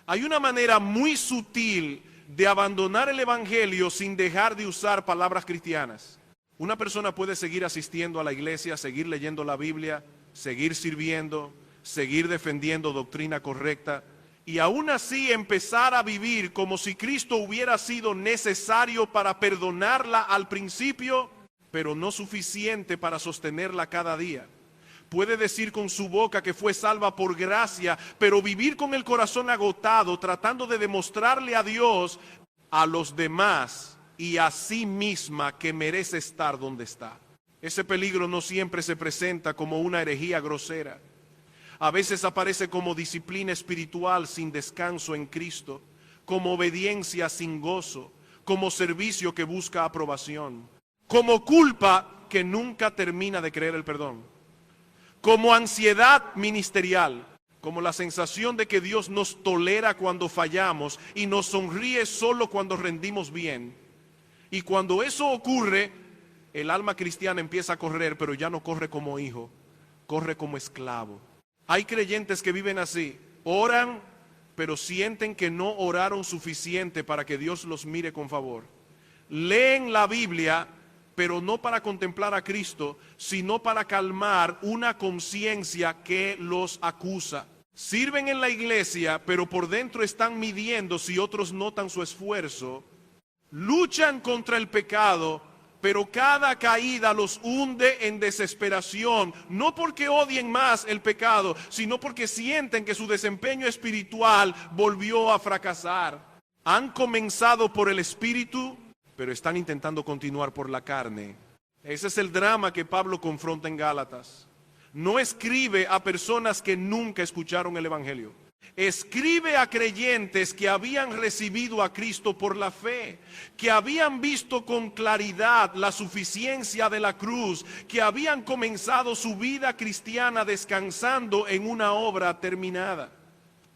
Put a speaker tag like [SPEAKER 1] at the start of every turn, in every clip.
[SPEAKER 1] Hay una manera muy sutil de abandonar el evangelio sin dejar de usar palabras cristianas. Una persona puede seguir asistiendo a la iglesia, seguir leyendo la Biblia, seguir sirviendo, seguir defendiendo doctrina correcta y aún así empezar a vivir como si Cristo hubiera sido necesario para perdonarla al principio, pero no suficiente para sostenerla cada día. Puede decir con su boca que fue salva por gracia, pero vivir con el corazón agotado, tratando de demostrarle a Dios, a los demás y a sí misma que merece estar donde está. Ese peligro no siempre se presenta como una herejía grosera. A veces aparece como disciplina espiritual sin descanso en Cristo, como obediencia sin gozo, como servicio que busca aprobación, como culpa que nunca termina de creer el perdón, como ansiedad ministerial, como la sensación de que Dios nos tolera cuando fallamos y nos sonríe solo cuando rendimos bien. Y cuando eso ocurre, el alma cristiana empieza a correr, pero ya no corre como hijo, corre como esclavo. Hay creyentes que viven así, oran, pero sienten que no oraron suficiente para que Dios los mire con favor. Leen la Biblia, pero no para contemplar a Cristo, sino para calmar una conciencia que los acusa. Sirven en la iglesia, pero por dentro están midiendo si otros notan su esfuerzo. Luchan contra el pecado, pero cada caída los hunde en desesperación, no porque odien más el pecado, sino porque sienten que su desempeño espiritual volvió a fracasar. Han comenzado por el Espíritu, pero están intentando continuar por la carne. Ese es el drama que Pablo confronta en Gálatas. No escribe a personas que nunca escucharon el Evangelio. Escribe a creyentes que habían recibido a Cristo por la fe, que habían visto con claridad la suficiencia de la cruz, que habían comenzado su vida cristiana descansando en una obra terminada.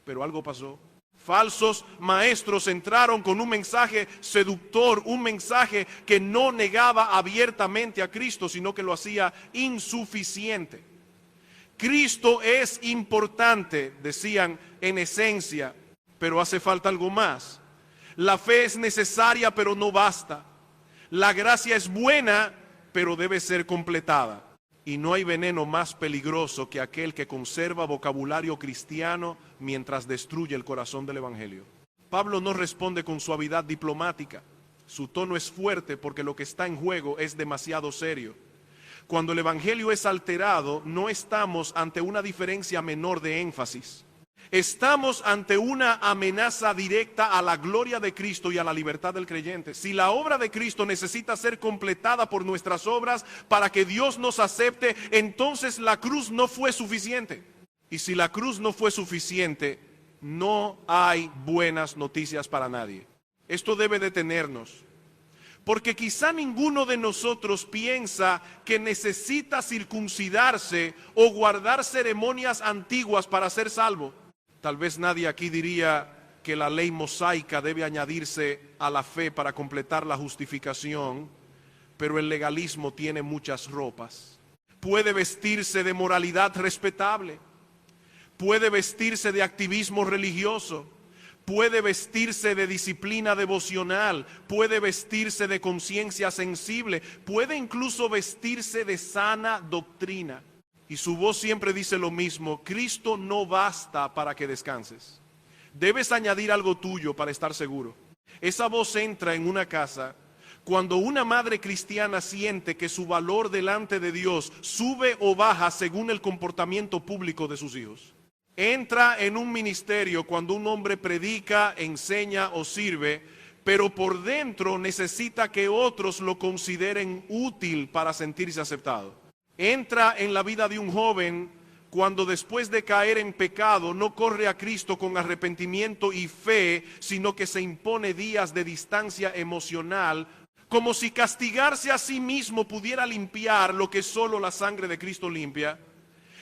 [SPEAKER 1] Pero algo pasó. Falsos maestros entraron con un mensaje seductor, un mensaje que no negaba abiertamente a Cristo, sino que lo hacía insuficiente. Cristo es importante, decían en esencia, pero hace falta algo más. La fe es necesaria, pero no basta. La gracia es buena, pero debe ser completada. Y no hay veneno más peligroso que aquel que conserva vocabulario cristiano mientras destruye el corazón del Evangelio. Pablo no responde con suavidad diplomática. Su tono es fuerte porque lo que está en juego es demasiado serio. Cuando el Evangelio es alterado, no estamos ante una diferencia menor de énfasis. Estamos ante una amenaza directa a la gloria de Cristo y a la libertad del creyente. Si la obra de Cristo necesita ser completada por nuestras obras para que Dios nos acepte, entonces la cruz no fue suficiente. Y si la cruz no fue suficiente, no hay buenas noticias para nadie. Esto debe detenernos. Porque quizá ninguno de nosotros piensa que necesita circuncidarse o guardar ceremonias antiguas para ser salvo. Tal vez nadie aquí diría que la ley mosaica debe añadirse a la fe para completar la justificación, pero el legalismo tiene muchas ropas. Puede vestirse de moralidad respetable, puede vestirse de activismo religioso, puede vestirse de disciplina devocional, puede vestirse de conciencia sensible, puede incluso vestirse de sana doctrina. Y su voz siempre dice lo mismo: Cristo no basta para que descanses. Debes añadir algo tuyo para estar seguro. Esa voz entra en una casa cuando una madre cristiana siente que su valor delante de Dios sube o baja según el comportamiento público de sus hijos. Entra en un ministerio cuando un hombre predica, enseña o sirve, pero por dentro necesita que otros lo consideren útil para sentirse aceptado. Entra en la vida de un joven cuando después de caer en pecado no corre a Cristo con arrepentimiento y fe, sino que se impone días de distancia emocional, como si castigarse a sí mismo pudiera limpiar lo que solo la sangre de Cristo limpia.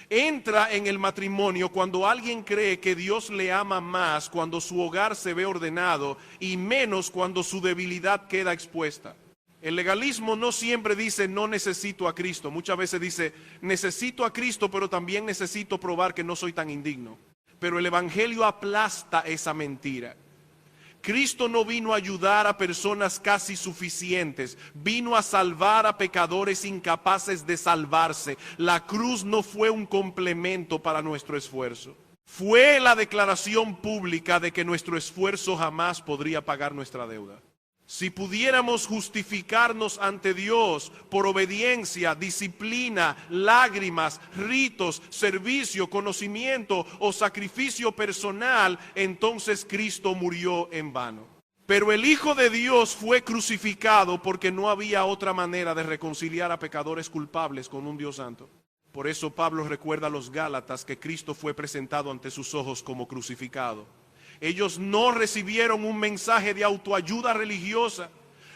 [SPEAKER 1] Entra en el matrimonio cuando alguien cree que Dios le ama más cuando su hogar se ve ordenado y menos cuando su debilidad queda expuesta. El legalismo no siempre dice no necesito a Cristo, muchas veces dice necesito a Cristo, pero también necesito probar que no soy tan indigno. Pero el Evangelio aplasta esa mentira. Cristo no vino a ayudar a personas casi suficientes, vino a salvar a pecadores incapaces de salvarse. La cruz no fue un complemento para nuestro esfuerzo. Fue la declaración pública de que nuestro esfuerzo jamás podría pagar nuestra deuda. Si pudiéramos justificarnos ante Dios por obediencia, disciplina, lágrimas, ritos, servicio, conocimiento o sacrificio personal, entonces Cristo murió en vano. Pero el Hijo de Dios fue crucificado porque no había otra manera de reconciliar a pecadores culpables con un Dios santo. Por eso Pablo recuerda a los Gálatas que Cristo fue presentado ante sus ojos como crucificado. Ellos no recibieron un mensaje de autoayuda religiosa,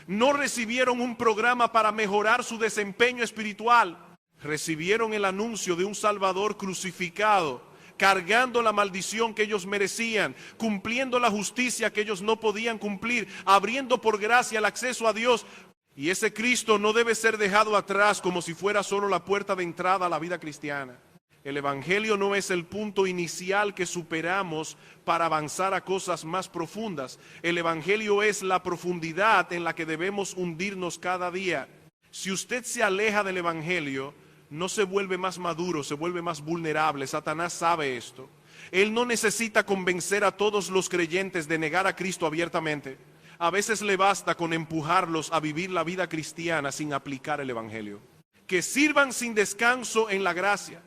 [SPEAKER 1] no recibieron un programa para mejorar su desempeño espiritual. Recibieron el anuncio de un Salvador crucificado, cargando la maldición que ellos merecían, cumpliendo la justicia que ellos no podían cumplir, abriendo por gracia el acceso a Dios. Y ese Cristo no debe ser dejado atrás como si fuera solo la puerta de entrada a la vida cristiana. El Evangelio no es el punto inicial que superamos para avanzar a cosas más profundas. El Evangelio es la profundidad en la que debemos hundirnos cada día. Si usted se aleja del Evangelio, no se vuelve más maduro, se vuelve más vulnerable. Satanás sabe esto. Él no necesita convencer a todos los creyentes de negar a Cristo abiertamente. A veces le basta con empujarlos a vivir la vida cristiana sin aplicar el Evangelio. Que sirvan sin descanso en la gracia.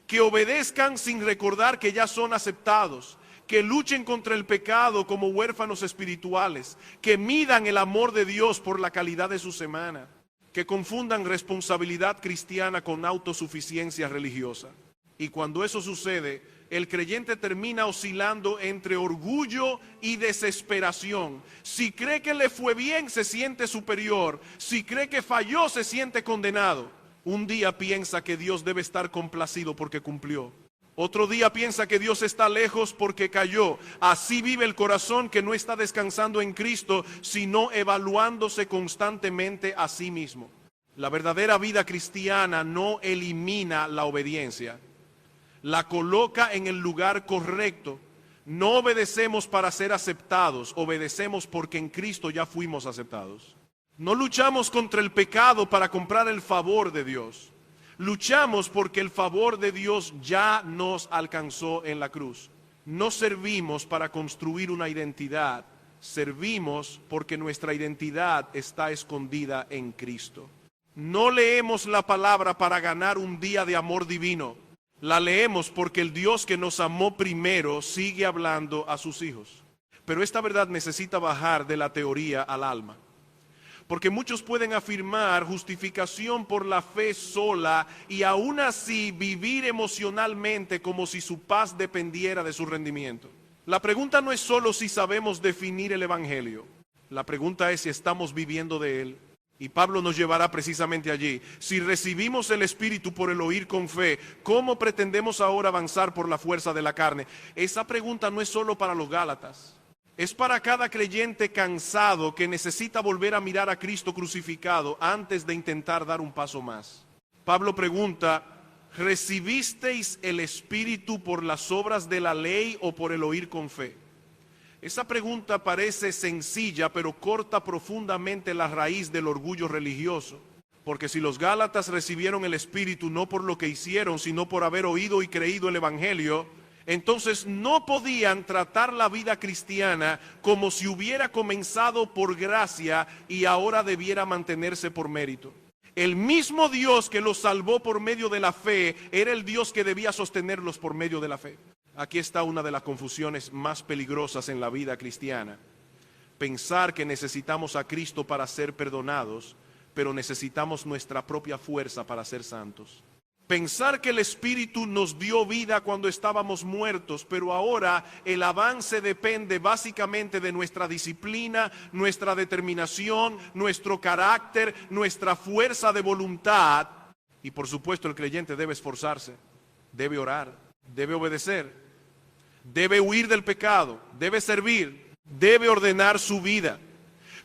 [SPEAKER 1] Que obedezcan sin recordar que ya son aceptados, que luchen contra el pecado como huérfanos espirituales, que midan el amor de Dios por la calidad de su semana, que confundan responsabilidad cristiana con autosuficiencia religiosa. Y cuando eso sucede, el creyente termina oscilando entre orgullo y desesperación. Si cree que le fue bien, se siente superior. Si cree que falló, se siente condenado. Un día piensa que Dios debe estar complacido porque cumplió. Otro día piensa que Dios está lejos porque cayó. Así vive el corazón que no está descansando en Cristo, sino evaluándose constantemente a sí mismo. La verdadera vida cristiana no elimina la obediencia. La coloca en el lugar correcto. No obedecemos para ser aceptados, obedecemos porque en Cristo ya fuimos aceptados. No luchamos contra el pecado para comprar el favor de Dios. Luchamos porque el favor de Dios ya nos alcanzó en la cruz. No servimos para construir una identidad, servimos porque nuestra identidad está escondida en Cristo. No leemos la palabra para ganar un día de amor divino. La leemos porque el Dios que nos amó primero sigue hablando a sus hijos. Pero esta verdad necesita bajar de la teoría al alma. Porque muchos pueden afirmar justificación por la fe sola y aún así vivir emocionalmente como si su paz dependiera de su rendimiento. La pregunta no es solo si sabemos definir el Evangelio. La pregunta es si estamos viviendo de él. Y Pablo nos llevará precisamente allí. Si recibimos el Espíritu por el oír con fe, ¿cómo pretendemos ahora avanzar por la fuerza de la carne? Esa pregunta no es solo para los Gálatas. Es para cada creyente cansado que necesita volver a mirar a Cristo crucificado antes de intentar dar un paso más. Pablo pregunta, ¿recibisteis el Espíritu por las obras de la ley o por el oír con fe? Esa pregunta parece sencilla, pero corta profundamente la raíz del orgullo religioso. Porque si los Gálatas recibieron el Espíritu no por lo que hicieron, sino por haber oído y creído el Evangelio, entonces no podían tratar la vida cristiana como si hubiera comenzado por gracia y ahora debiera mantenerse por mérito. El mismo Dios que los salvó por medio de la fe era el Dios que debía sostenerlos por medio de la fe. Aquí está una de las confusiones más peligrosas en la vida cristiana. Pensar que necesitamos a Cristo para ser perdonados, pero necesitamos nuestra propia fuerza para ser santos. Pensar que el Espíritu nos dio vida cuando estábamos muertos, pero ahora el avance depende básicamente de nuestra disciplina, nuestra determinación, nuestro carácter, nuestra fuerza de voluntad. Y por supuesto el creyente debe esforzarse, debe orar, debe obedecer, debe huir del pecado, debe servir, debe ordenar su vida.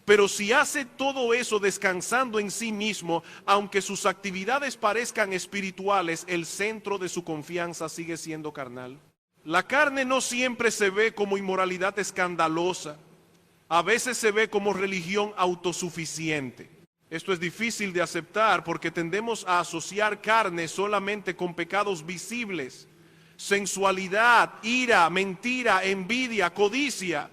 [SPEAKER 1] Pero si hace todo eso descansando en sí mismo, aunque sus actividades parezcan espirituales, el centro de su confianza sigue siendo carnal. La carne no siempre se ve como inmoralidad escandalosa, a veces se ve como religión autosuficiente. Esto es difícil de aceptar porque tendemos a asociar carne solamente con pecados visibles, sensualidad, ira, mentira, envidia, codicia.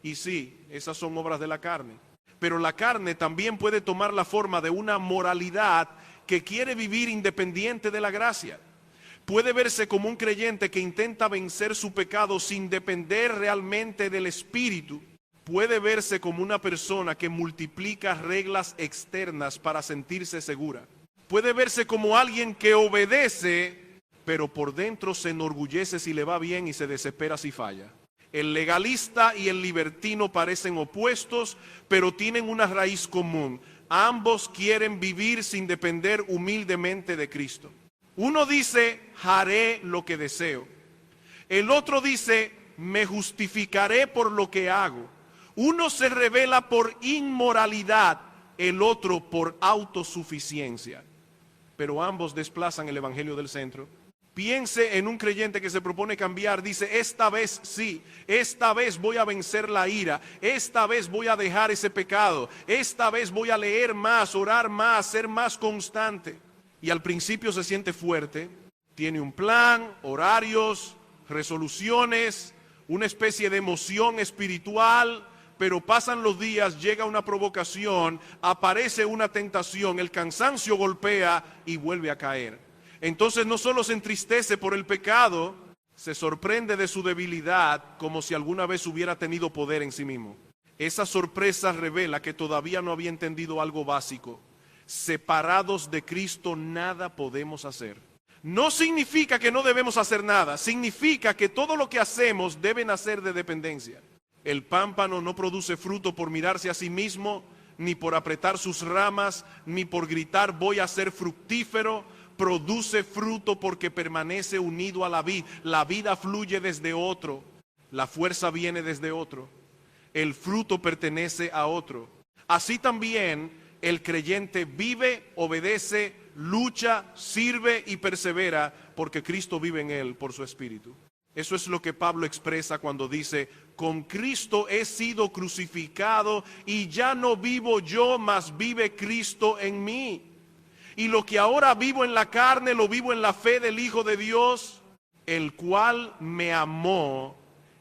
[SPEAKER 1] Y sí, esas son obras de la carne. Pero la carne también puede tomar la forma de una moralidad que quiere vivir independiente de la gracia. Puede verse como un creyente que intenta vencer su pecado sin depender realmente del Espíritu. Puede verse como una persona que multiplica reglas externas para sentirse segura. Puede verse como alguien que obedece, pero por dentro se enorgullece si le va bien y se desespera si falla. El legalista y el libertino parecen opuestos, pero tienen una raíz común. Ambos quieren vivir sin depender humildemente de Cristo. Uno dice, haré lo que deseo. El otro dice, me justificaré por lo que hago. Uno se revela por inmoralidad, el otro por autosuficiencia. Pero ambos desplazan el evangelio del centro. Piense en un creyente que se propone cambiar, dice, esta vez sí, esta vez voy a vencer la ira, esta vez voy a dejar ese pecado, esta vez voy a leer más, orar más, ser más constante. Y al principio se siente fuerte, tiene un plan, horarios, resoluciones, una especie de emoción espiritual, pero pasan los días, llega una provocación, aparece una tentación, el cansancio golpea y vuelve a caer. Entonces no solo se entristece por el pecado, se sorprende de su debilidad como si alguna vez hubiera tenido poder en sí mismo. Esa sorpresa revela que todavía no había entendido algo básico. Separados de Cristo nada podemos hacer. No significa que no debemos hacer nada, significa que todo lo que hacemos debe nacer de dependencia. El pámpano no produce fruto por mirarse a sí mismo, ni por apretar sus ramas, ni por gritar voy a ser fructífero. Produce fruto porque permanece unido a la vid. La vida fluye desde otro, la fuerza viene desde otro, el fruto pertenece a otro. Así también el creyente vive, obedece, lucha, sirve y persevera porque Cristo vive en él por su Espíritu. Eso es lo que Pablo expresa cuando dice, con Cristo he sido crucificado y ya no vivo yo, mas vive Cristo en mí. Y lo que ahora vivo en la carne, lo vivo en la fe del Hijo de Dios, el cual me amó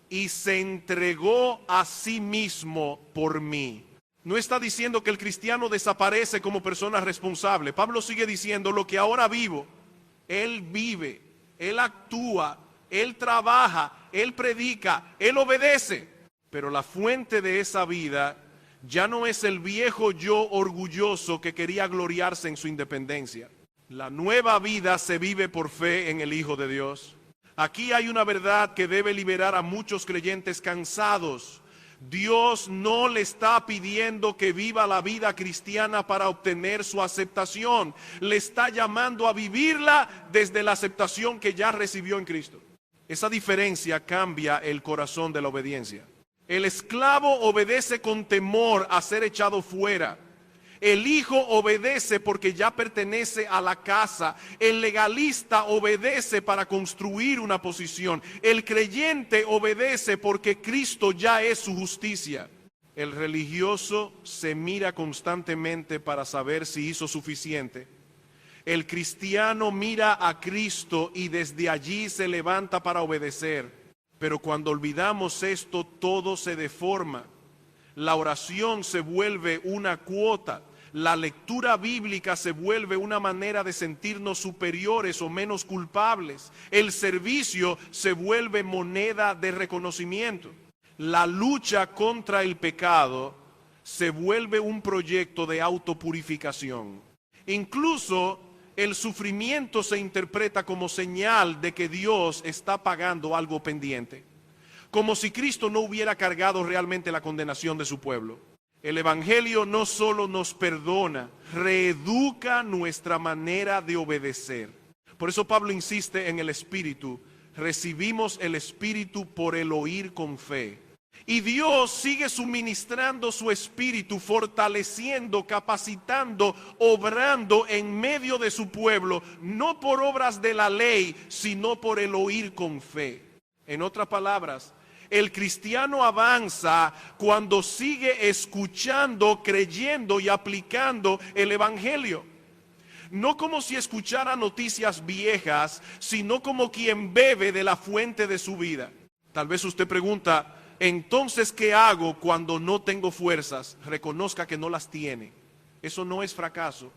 [SPEAKER 1] y se entregó a sí mismo por mí. No está diciendo que el cristiano desaparece como persona responsable. Pablo sigue diciendo, lo que ahora vivo, él vive, él actúa, él trabaja, él predica, él obedece. Pero la fuente de esa vida ya no es el viejo yo orgulloso que quería gloriarse en su independencia. La nueva vida se vive por fe en el Hijo de Dios. Aquí hay una verdad que debe liberar a muchos creyentes cansados. Dios no le está pidiendo que viva la vida cristiana para obtener su aceptación. Le está llamando a vivirla desde la aceptación que ya recibió en Cristo. Esa diferencia cambia el corazón de la obediencia. El esclavo obedece con temor a ser echado fuera. El hijo obedece porque ya pertenece a la casa. El legalista obedece para construir una posición. El creyente obedece porque Cristo ya es su justicia. El religioso se mira constantemente para saber si hizo suficiente. El cristiano mira a Cristo y desde allí se levanta para obedecer. Pero cuando olvidamos esto, todo se deforma. La oración se vuelve una cuota. La lectura bíblica se vuelve una manera de sentirnos superiores o menos culpables. El servicio se vuelve moneda de reconocimiento. La lucha contra el pecado se vuelve un proyecto de autopurificación. Incluso el sufrimiento se interpreta como señal de que Dios está pagando algo pendiente. Como si Cristo no hubiera cargado realmente la condenación de su pueblo. El Evangelio no solo nos perdona, reeduca nuestra manera de obedecer. Por eso Pablo insiste en el Espíritu. Recibimos el Espíritu por el oír con fe. Y Dios sigue suministrando su Espíritu, fortaleciendo, capacitando, obrando en medio de su pueblo, no por obras de la ley, sino por el oír con fe. En otras palabras, el cristiano avanza cuando sigue escuchando, creyendo y aplicando el evangelio. No como si escuchara noticias viejas, sino como quien bebe de la fuente de su vida. Tal vez usted pregunta, entonces, ¿qué hago cuando no tengo fuerzas? Reconozca que no las tiene. Eso no es fracaso,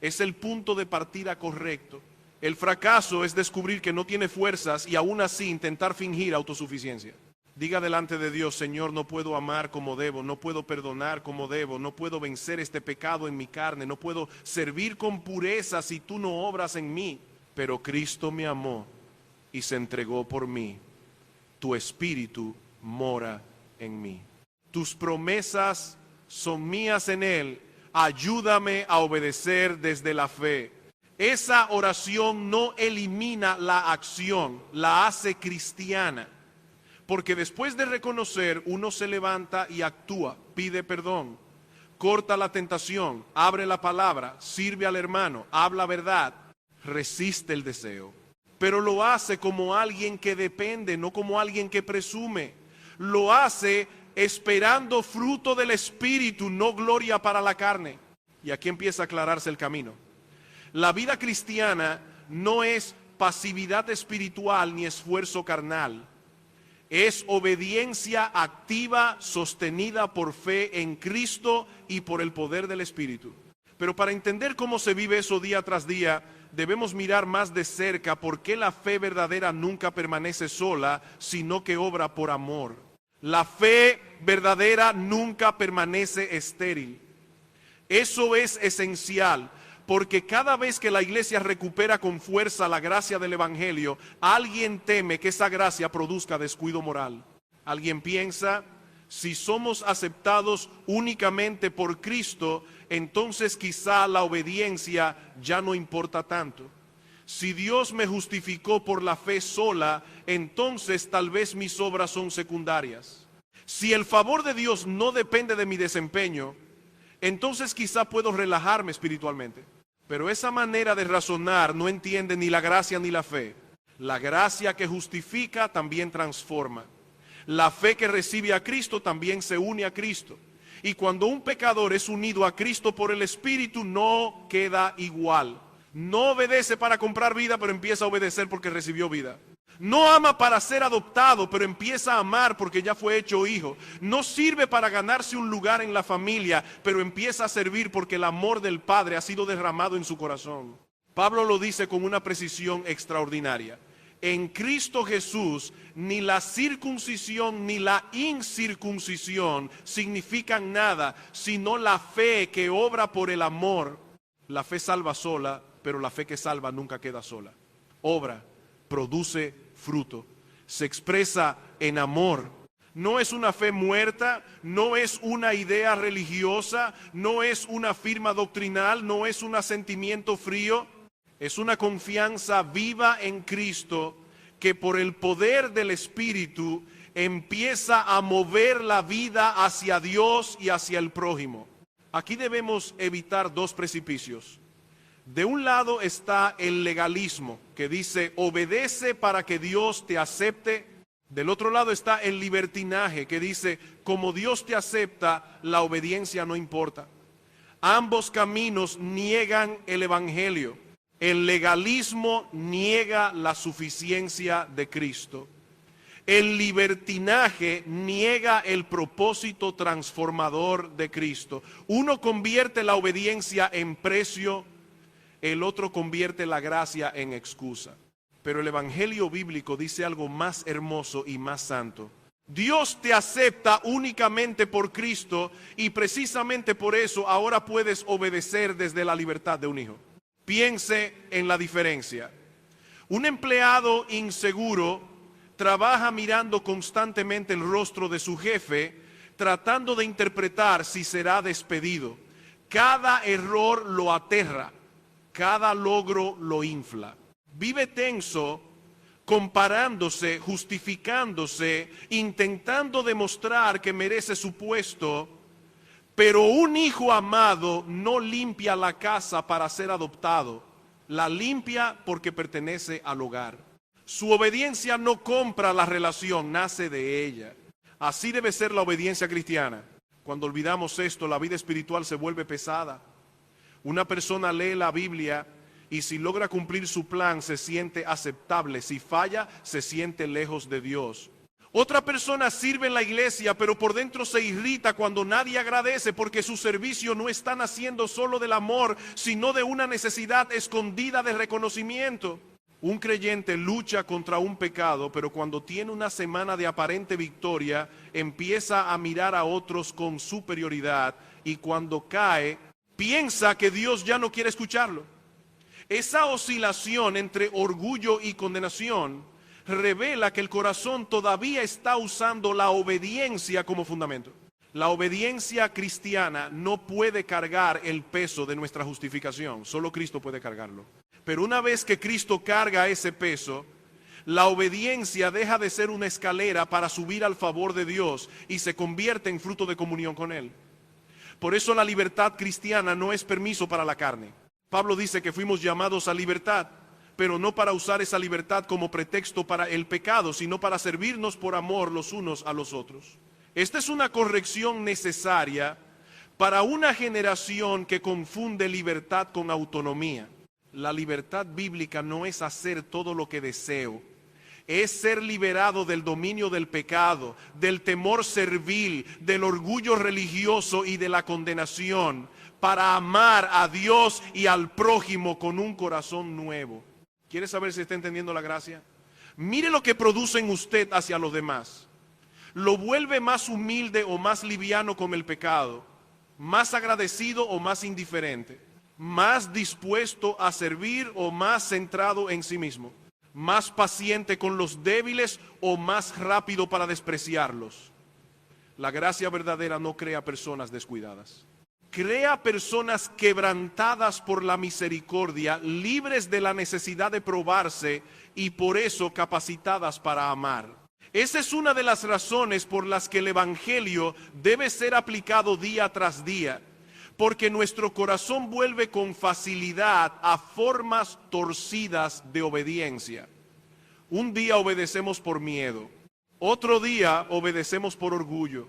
[SPEAKER 1] es el punto de partida correcto. El fracaso es descubrir que no tiene fuerzas y aún así intentar fingir autosuficiencia. Diga delante de Dios, Señor, no puedo amar como debo, no puedo perdonar como debo, no puedo vencer este pecado en mi carne, no puedo servir con pureza si tú no obras en mí. Pero Cristo me amó y se entregó por mí. Tu espíritu mora en mí. Tus promesas son mías en Él. Ayúdame a obedecer desde la fe. Esa oración no elimina la acción, la hace cristiana. Porque después de reconocer, uno se levanta y actúa, pide perdón, corta la tentación, abre la palabra, sirve al hermano, habla verdad, resiste el deseo. Pero lo hace como alguien que depende, no como alguien que presume. Lo hace esperando fruto del Espíritu, no gloria para la carne. Y aquí empieza a aclararse el camino. La vida cristiana no es pasividad espiritual ni esfuerzo carnal. Es obediencia activa sostenida por fe en Cristo y por el poder del Espíritu. Pero para entender cómo se vive eso día tras día, debemos mirar más de cerca por qué la fe verdadera nunca permanece sola, sino que obra por amor. La fe verdadera nunca permanece estéril. Eso es esencial. Porque cada vez que la iglesia recupera con fuerza la gracia del evangelio, alguien teme que esa gracia produzca descuido moral. Alguien piensa, si somos aceptados únicamente por Cristo, entonces quizá la obediencia ya no importa tanto. Si Dios me justificó por la fe sola, entonces tal vez mis obras son secundarias. Si el favor de Dios no depende de mi desempeño, entonces quizá puedo relajarme espiritualmente. Pero esa manera de razonar no entiende ni la gracia ni la fe. La gracia que justifica también transforma. La fe que recibe a Cristo también se une a Cristo. Y cuando un pecador es unido a Cristo por el Espíritu, no queda igual. No obedece para comprar vida, pero empieza a obedecer porque recibió vida. No ama para ser adoptado, pero empieza a amar porque ya fue hecho hijo. No sirve para ganarse un lugar en la familia, pero empieza a servir porque el amor del Padre ha sido derramado en su corazón. Pablo lo dice con una precisión extraordinaria. En Cristo Jesús, ni la circuncisión ni la incircuncisión significan nada, sino la fe que obra por el amor. La fe salva sola, pero la fe que salva nunca queda sola. Obra, produce fruto, se expresa en amor. No es una fe muerta, no es una idea religiosa, no es una firma doctrinal, no es un asentimiento frío. Es una confianza viva en Cristo que por el poder del Espíritu empieza a mover la vida hacia Dios y hacia el prójimo. Aquí debemos evitar dos precipicios. De un lado está el legalismo, que dice, obedece para que Dios te acepte. Del otro lado está el libertinaje, que dice, como Dios te acepta, la obediencia no importa. Ambos caminos niegan el evangelio. El legalismo niega la suficiencia de Cristo. El libertinaje niega el propósito transformador de Cristo. Uno convierte la obediencia en precio, el otro convierte la gracia en excusa. Pero el evangelio bíblico dice algo más hermoso y más santo. Dios te acepta únicamente por Cristo y precisamente por eso ahora puedes obedecer desde la libertad de un hijo. Piense en la diferencia. Un empleado inseguro trabaja mirando constantemente el rostro de su jefe, tratando de interpretar si será despedido. Cada error lo aterra. Cada logro lo infla. Vive tenso, comparándose, justificándose, intentando demostrar que merece su puesto, pero un hijo amado no limpia la casa para ser adoptado, la limpia porque pertenece al hogar. Su obediencia no compra la relación, nace de ella. Así debe ser la obediencia cristiana. Cuando olvidamos esto, la vida espiritual se vuelve pesada. Una persona lee la Biblia y si logra cumplir su plan se siente aceptable. Si falla, se siente lejos de Dios. Otra persona sirve en la iglesia, pero por dentro se irrita cuando nadie agradece porque su servicio no está naciendo solo del amor, sino de una necesidad escondida de reconocimiento. Un creyente lucha contra un pecado, pero cuando tiene una semana de aparente victoria, empieza a mirar a otros con superioridad y cuando cae, piensa que Dios ya no quiere escucharlo. Esa oscilación entre orgullo y condenación revela que el corazón todavía está usando la obediencia como fundamento. La obediencia cristiana no puede cargar el peso de nuestra justificación, solo Cristo puede cargarlo. Pero una vez que Cristo carga ese peso, la obediencia deja de ser una escalera para subir al favor de Dios y se convierte en fruto de comunión con Él. Por eso la libertad cristiana no es permiso para la carne. Pablo dice que fuimos llamados a libertad, pero no para usar esa libertad como pretexto para el pecado, sino para servirnos por amor los unos a los otros. Esta es una corrección necesaria para una generación que confunde libertad con autonomía. La libertad bíblica no es hacer todo lo que deseo, es ser liberado del dominio del pecado, del temor servil, del orgullo religioso y de la condenación, para amar a Dios y al prójimo con un corazón nuevo. ¿Quiere saber si está entendiendo la gracia? Mire lo que produce en usted hacia los demás. Lo vuelve más humilde o más liviano con el pecado, más agradecido o más indiferente, más dispuesto a servir o más centrado en sí mismo, más paciente con los débiles o más rápido para despreciarlos. La gracia verdadera no crea personas descuidadas. Crea personas quebrantadas por la misericordia, libres de la necesidad de probarse y por eso capacitadas para amar. Esa es una de las razones por las que el Evangelio debe ser aplicado día tras día, porque nuestro corazón vuelve con facilidad a formas torcidas de obediencia. Un día obedecemos por miedo, otro día obedecemos por orgullo.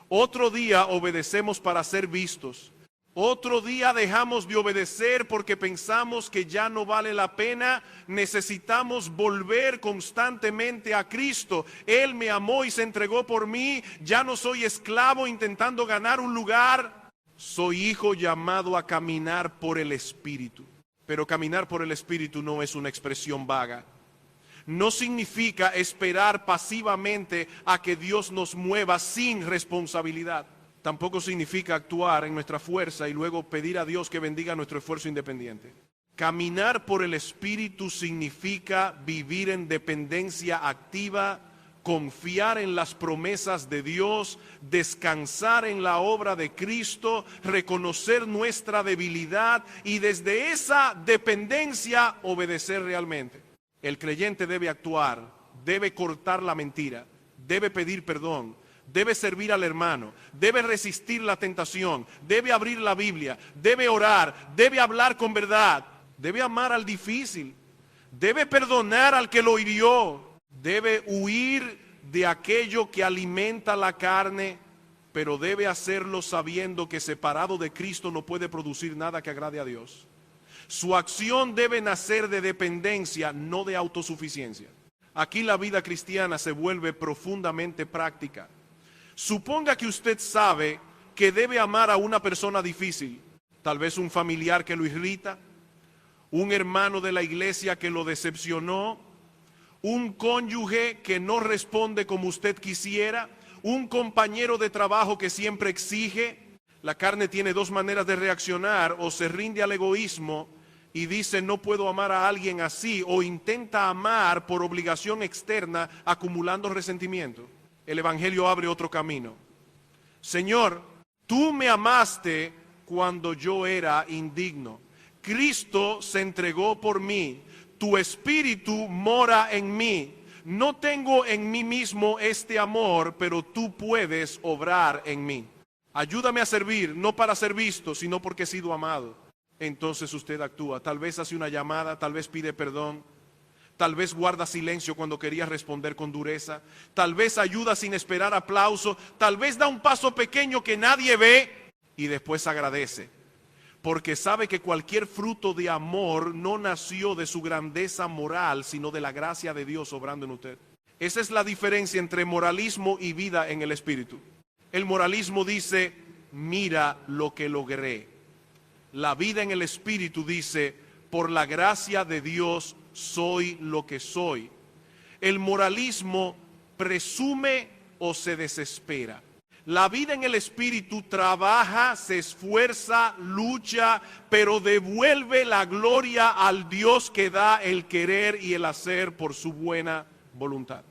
[SPEAKER 1] Otro día obedecemos para ser vistos. Otro día dejamos de obedecer porque pensamos que ya no vale la pena. Necesitamos volver constantemente a Cristo. Él me amó y se entregó por mí. Ya no soy esclavo intentando ganar un lugar. Soy hijo llamado a caminar por el Espíritu. Pero caminar por el Espíritu no es una expresión vaga. No significa esperar pasivamente a que Dios nos mueva sin responsabilidad. Tampoco significa actuar en nuestra fuerza y luego pedir a Dios que bendiga nuestro esfuerzo independiente. Caminar por el Espíritu significa vivir en dependencia activa, confiar en las promesas de Dios, descansar en la obra de Cristo, reconocer nuestra debilidad y desde esa dependencia obedecer realmente. El creyente debe actuar, debe cortar la mentira, debe pedir perdón, debe servir al hermano, debe resistir la tentación, debe abrir la Biblia, debe orar, debe hablar con verdad, debe amar al difícil, debe perdonar al que lo hirió, debe huir de aquello que alimenta la carne, pero debe hacerlo sabiendo que separado de Cristo no puede producir nada que agrade a Dios. Su acción debe nacer de dependencia, no de autosuficiencia. Aquí la vida cristiana se vuelve profundamente práctica. Suponga que usted sabe que debe amar a una persona difícil, tal vez un familiar que lo irrita, un hermano de la iglesia que lo decepcionó, un cónyuge que no responde como usted quisiera, un compañero de trabajo que siempre exige. La carne tiene dos maneras de reaccionar: o se rinde al egoísmo y dice no puedo amar a alguien así, o intenta amar por obligación externa acumulando resentimiento. El Evangelio abre otro camino. Señor, tú me amaste cuando yo era indigno. Cristo se entregó por mí. Tu Espíritu mora en mí. No tengo en mí mismo este amor, pero tú puedes obrar en mí. Ayúdame a servir, no para ser visto, sino porque he sido amado. Entonces usted actúa, tal vez hace una llamada, tal vez pide perdón, Tal vez guarda silencio cuando quería responder con dureza. Tal vez ayuda sin esperar aplauso. Tal vez da un paso pequeño que nadie ve y después agradece. Porque sabe que cualquier fruto de amor no nació de su grandeza moral, sino de la gracia de Dios obrando en usted. Esa es la diferencia entre moralismo y vida en el Espíritu. El moralismo dice, mira lo que logré. La vida en el Espíritu dice, por la gracia de Dios soy lo que soy. El moralismo presume o se desespera. La vida en el Espíritu trabaja, se esfuerza, lucha, pero devuelve la gloria al Dios que da el querer y el hacer por su buena voluntad.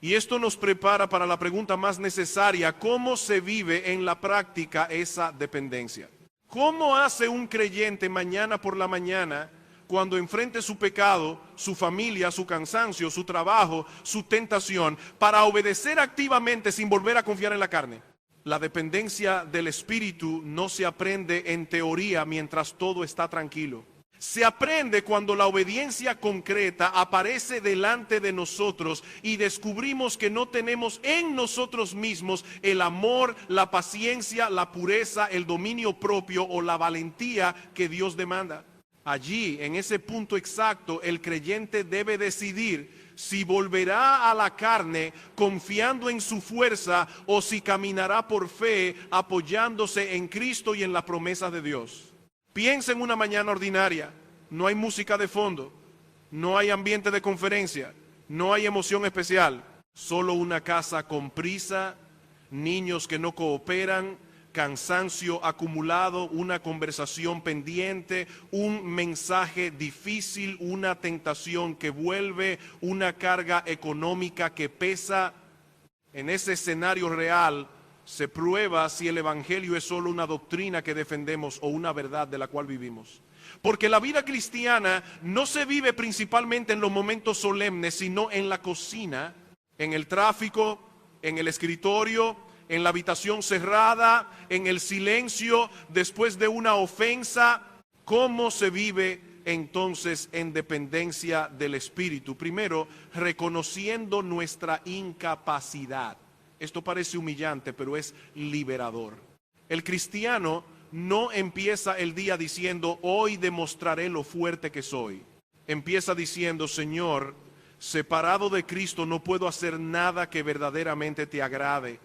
[SPEAKER 1] Y esto nos prepara para la pregunta más necesaria: ¿cómo se vive en la práctica esa dependencia? ¿Cómo hace un creyente mañana por la mañana, cuando enfrente su pecado, su familia, su cansancio, su trabajo, su tentación, para obedecer activamente sin volver a confiar en la carne? La dependencia del Espíritu no se aprende en teoría mientras todo está tranquilo. Se aprende cuando la obediencia concreta aparece delante de nosotros y descubrimos que no tenemos en nosotros mismos el amor, la paciencia, la pureza, el dominio propio o la valentía que Dios demanda. Allí, en ese punto exacto, el creyente debe decidir si volverá a la carne confiando en su fuerza o si caminará por fe apoyándose en Cristo y en la promesa de Dios. Piensa en una mañana ordinaria, no hay música de fondo, no hay ambiente de conferencia, no hay emoción especial, solo una casa con prisa, niños que no cooperan, cansancio acumulado, una conversación pendiente, un mensaje difícil, una tentación que vuelve, una carga económica que pesa. En ese escenario real se prueba si el Evangelio es solo una doctrina que defendemos o una verdad de la cual vivimos. Porque la vida cristiana no se vive principalmente en los momentos solemnes, sino en la cocina, en el tráfico, en el escritorio, en la habitación cerrada, en el silencio, después de una ofensa. ¿Cómo se vive entonces en dependencia del Espíritu? Primero, reconociendo nuestra incapacidad. Esto parece humillante, pero es liberador. El cristiano no empieza el día diciendo, hoy demostraré lo fuerte que soy. Empieza diciendo, Señor, separado de Cristo no puedo hacer nada que verdaderamente te agrade.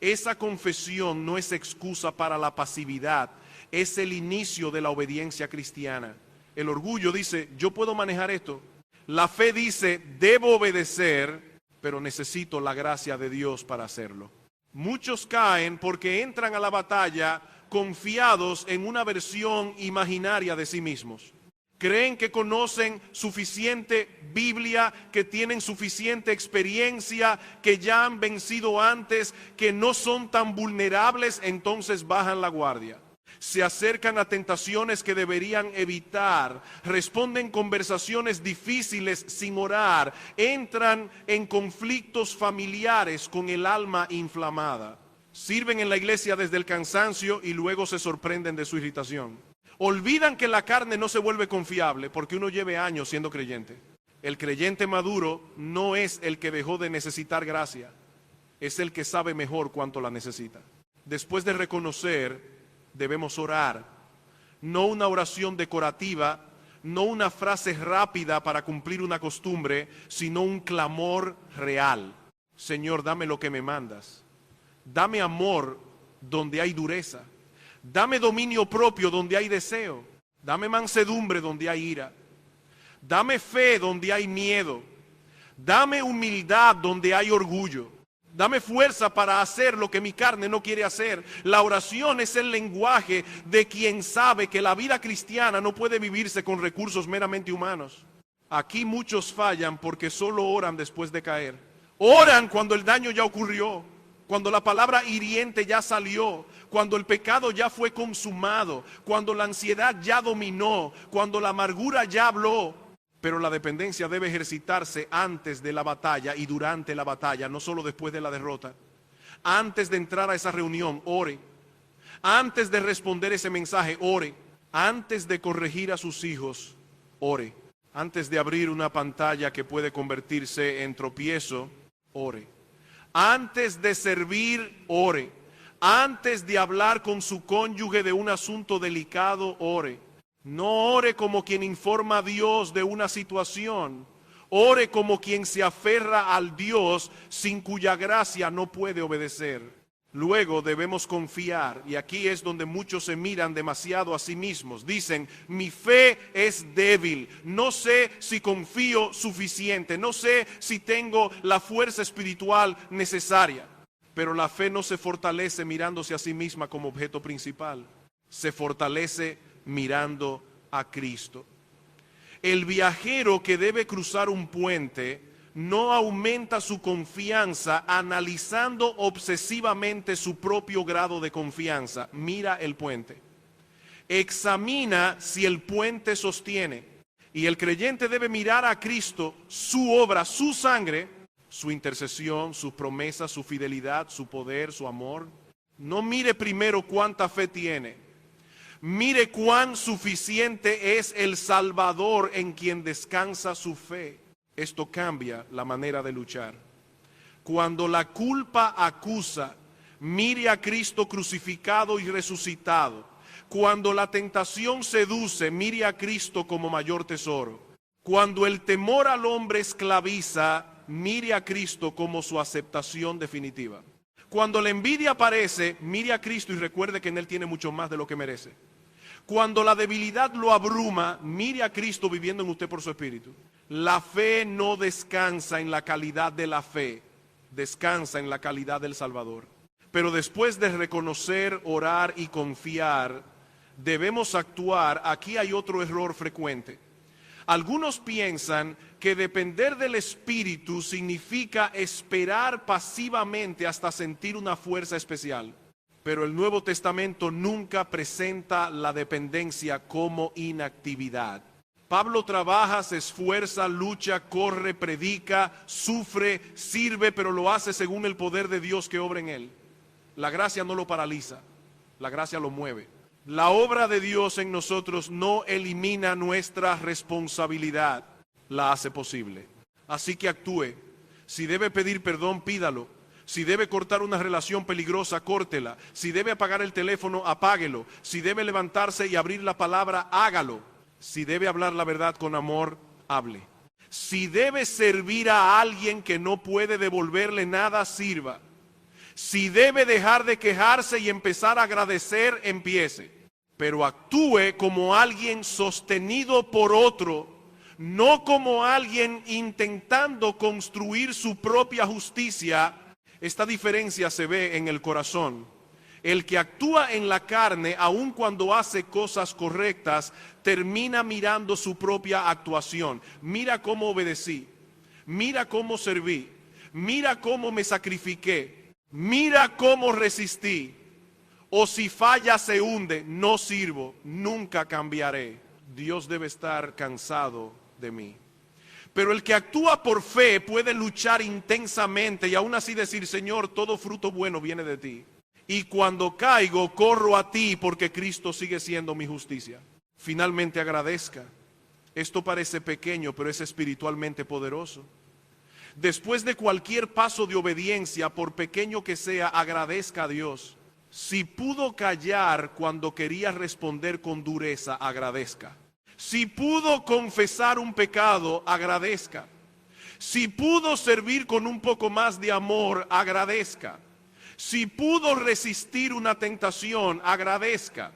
[SPEAKER 1] Esa confesión no es excusa para la pasividad, es el inicio de la obediencia cristiana. El orgullo dice, yo puedo manejar esto. La fe dice, debo obedecer, pero necesito la gracia de Dios para hacerlo. Muchos caen porque entran a la batalla confiados en una versión imaginaria de sí mismos. Creen que conocen suficiente Biblia, que tienen suficiente experiencia, que ya han vencido antes, que no son tan vulnerables, entonces bajan la guardia. Se acercan a tentaciones que deberían evitar, responden conversaciones difíciles sin orar, entran en conflictos familiares con el alma inflamada. Sirven en la iglesia desde el cansancio y luego se sorprenden de su irritación. Olvidan que la carne no se vuelve confiable porque uno lleve años siendo creyente. El creyente maduro no es el que dejó de necesitar gracia, es el que sabe mejor cuánto la necesita. Después de reconocer, debemos orar. No una oración decorativa, no una frase rápida para cumplir una costumbre, sino un clamor real. Señor, dame lo que me mandas. Dame amor donde hay dureza. Dame dominio propio donde hay deseo. Dame mansedumbre donde hay ira. Dame fe donde hay miedo. Dame humildad donde hay orgullo. Dame fuerza para hacer lo que mi carne no quiere hacer. La oración es el lenguaje de quien sabe que la vida cristiana no puede vivirse con recursos meramente humanos. Aquí muchos fallan porque solo oran después de caer. Oran cuando el daño ya ocurrió, cuando la palabra hiriente ya salió, cuando el pecado ya fue consumado, cuando la ansiedad ya dominó, cuando la amargura ya habló. Pero la dependencia debe ejercitarse antes de la batalla y durante la batalla, no solo después de la derrota. Antes de entrar a esa reunión, ore. Antes de responder ese mensaje, ore. Antes de corregir a sus hijos, ore. Antes de abrir una pantalla que puede convertirse en tropiezo, ore. Antes de servir, ore. Antes de hablar con su cónyuge de un asunto delicado, ore. No ore como quien informa a Dios de una situación. Ore como quien se aferra al Dios sin cuya gracia no puede obedecer. Luego debemos confiar, y aquí es donde muchos se miran demasiado a sí mismos. Dicen, mi fe es débil, no sé si confío suficiente, no sé si tengo la fuerza espiritual necesaria. Pero la fe no se fortalece mirándose a sí misma como objeto principal, se fortalece mirando a Cristo. El viajero que debe cruzar un puente no aumenta su confianza analizando obsesivamente su propio grado de confianza. Mira el puente. Examina si el puente sostiene. Y el creyente debe mirar a Cristo, su obra, su sangre, su intercesión, sus promesas, su fidelidad, su poder, su amor. No mire primero cuánta fe tiene. Mire cuán suficiente es el Salvador en quien descansa su fe. Esto cambia la manera de luchar. Cuando la culpa acusa, mire a Cristo crucificado y resucitado. Cuando la tentación seduce, mire a Cristo como mayor tesoro. Cuando el temor al hombre esclaviza, mire a Cristo como su aceptación definitiva. Cuando la envidia aparece, mire a Cristo y recuerde que en Él tiene mucho más de lo que merece. Cuando la debilidad lo abruma, mire a Cristo viviendo en usted por su espíritu. La fe no descansa en la calidad de la fe, descansa en la calidad del Salvador. Pero después de reconocer, orar y confiar, debemos actuar. Aquí hay otro error frecuente. Algunos piensan que depender del Espíritu significa esperar pasivamente hasta sentir una fuerza especial. Pero el Nuevo Testamento nunca presenta la dependencia como inactividad. Pablo trabaja, se esfuerza, lucha, corre, predica, sufre, sirve, pero lo hace según el poder de Dios que obra en él. La gracia no lo paraliza, la gracia lo mueve. La obra de Dios en nosotros no elimina nuestra responsabilidad, la hace posible. Así que actúe. Si debe pedir perdón, pídalo. Si debe cortar una relación peligrosa, córtela. Si debe apagar el teléfono, apáguelo. Si debe levantarse y abrir la palabra, hágalo. Si debe hablar la verdad con amor, hable. Si debe servir a alguien que no puede devolverle nada, sirva. Si debe dejar de quejarse y empezar a agradecer, empiece. Pero actúe como alguien sostenido por otro, no como alguien intentando construir su propia justicia. Esta diferencia se ve en el corazón. El que actúa en la carne, aun cuando hace cosas correctas, termina mirando su propia actuación. Mira cómo obedecí, mira cómo serví, mira cómo me sacrifiqué, mira cómo resistí. O si falla se hunde, no sirvo, nunca cambiaré. Dios debe estar cansado de mí. Pero el que actúa por fe puede luchar intensamente y aún así decir, Señor, todo fruto bueno viene de ti. Y cuando caigo, corro a ti porque Cristo sigue siendo mi justicia. Finalmente agradezca. Esto parece pequeño, pero es espiritualmente poderoso. Después de cualquier paso de obediencia, por pequeño que sea, agradezca a Dios. Si pudo callar cuando quería responder con dureza, agradezca. Si pudo confesar un pecado, agradezca. Si pudo servir con un poco más de amor, agradezca. Si pudo resistir una tentación, agradezca.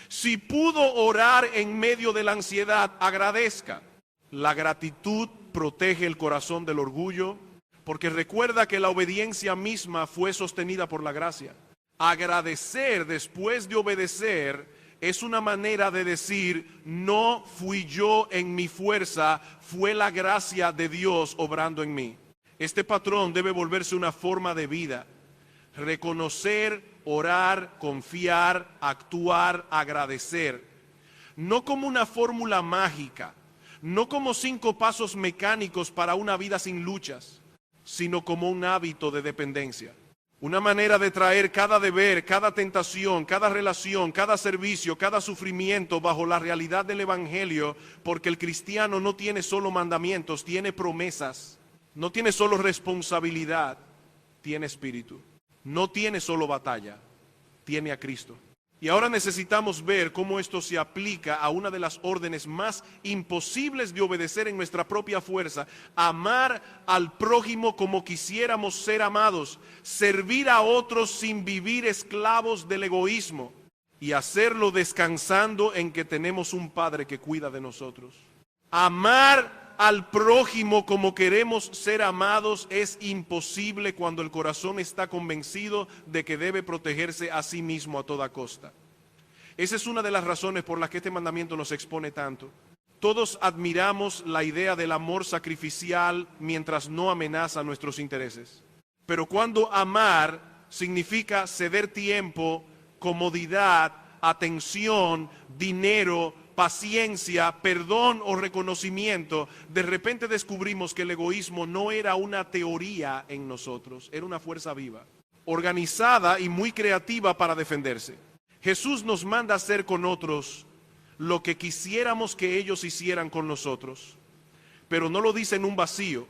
[SPEAKER 1] Si pudo orar en medio de la ansiedad, agradezca. La gratitud protege el corazón del orgullo, porque recuerda que la obediencia misma fue sostenida por la gracia. Agradecer después de obedecer es una manera de decir, no fui yo en mi fuerza, fue la gracia de Dios obrando en mí. Este patrón debe volverse una forma de vida. Reconocer, orar, confiar, actuar, agradecer. No como una fórmula mágica, no como 5 pasos mecánicos para una vida sin luchas, sino como un hábito de dependencia. Una manera de traer cada deber, cada tentación, cada relación, cada servicio, cada sufrimiento bajo la realidad del Evangelio, porque el cristiano no tiene solo mandamientos, tiene promesas, no tiene solo responsabilidad, tiene espíritu, no tiene solo batalla, tiene a Cristo. Y ahora necesitamos ver cómo esto se aplica a una de las órdenes más imposibles de obedecer en nuestra propia fuerza: amar al prójimo como quisiéramos ser amados, servir a otros sin vivir esclavos del egoísmo y hacerlo descansando en que tenemos un Padre que cuida de nosotros. Amar al prójimo como queremos ser amados es imposible cuando el corazón está convencido de que debe protegerse a sí mismo a toda costa. Esa es una de las razones por las que este mandamiento nos expone tanto. Todos admiramos la idea del amor sacrificial mientras no amenaza nuestros intereses. Pero cuando amar significa ceder tiempo, comodidad, atención, dinero, paciencia, perdón o reconocimiento, de repente descubrimos que el egoísmo no era una teoría en nosotros, era una fuerza viva, organizada y muy creativa para defenderse. Jesús nos manda a hacer con otros lo que quisiéramos que ellos hicieran con nosotros, pero no lo dice en un vacío.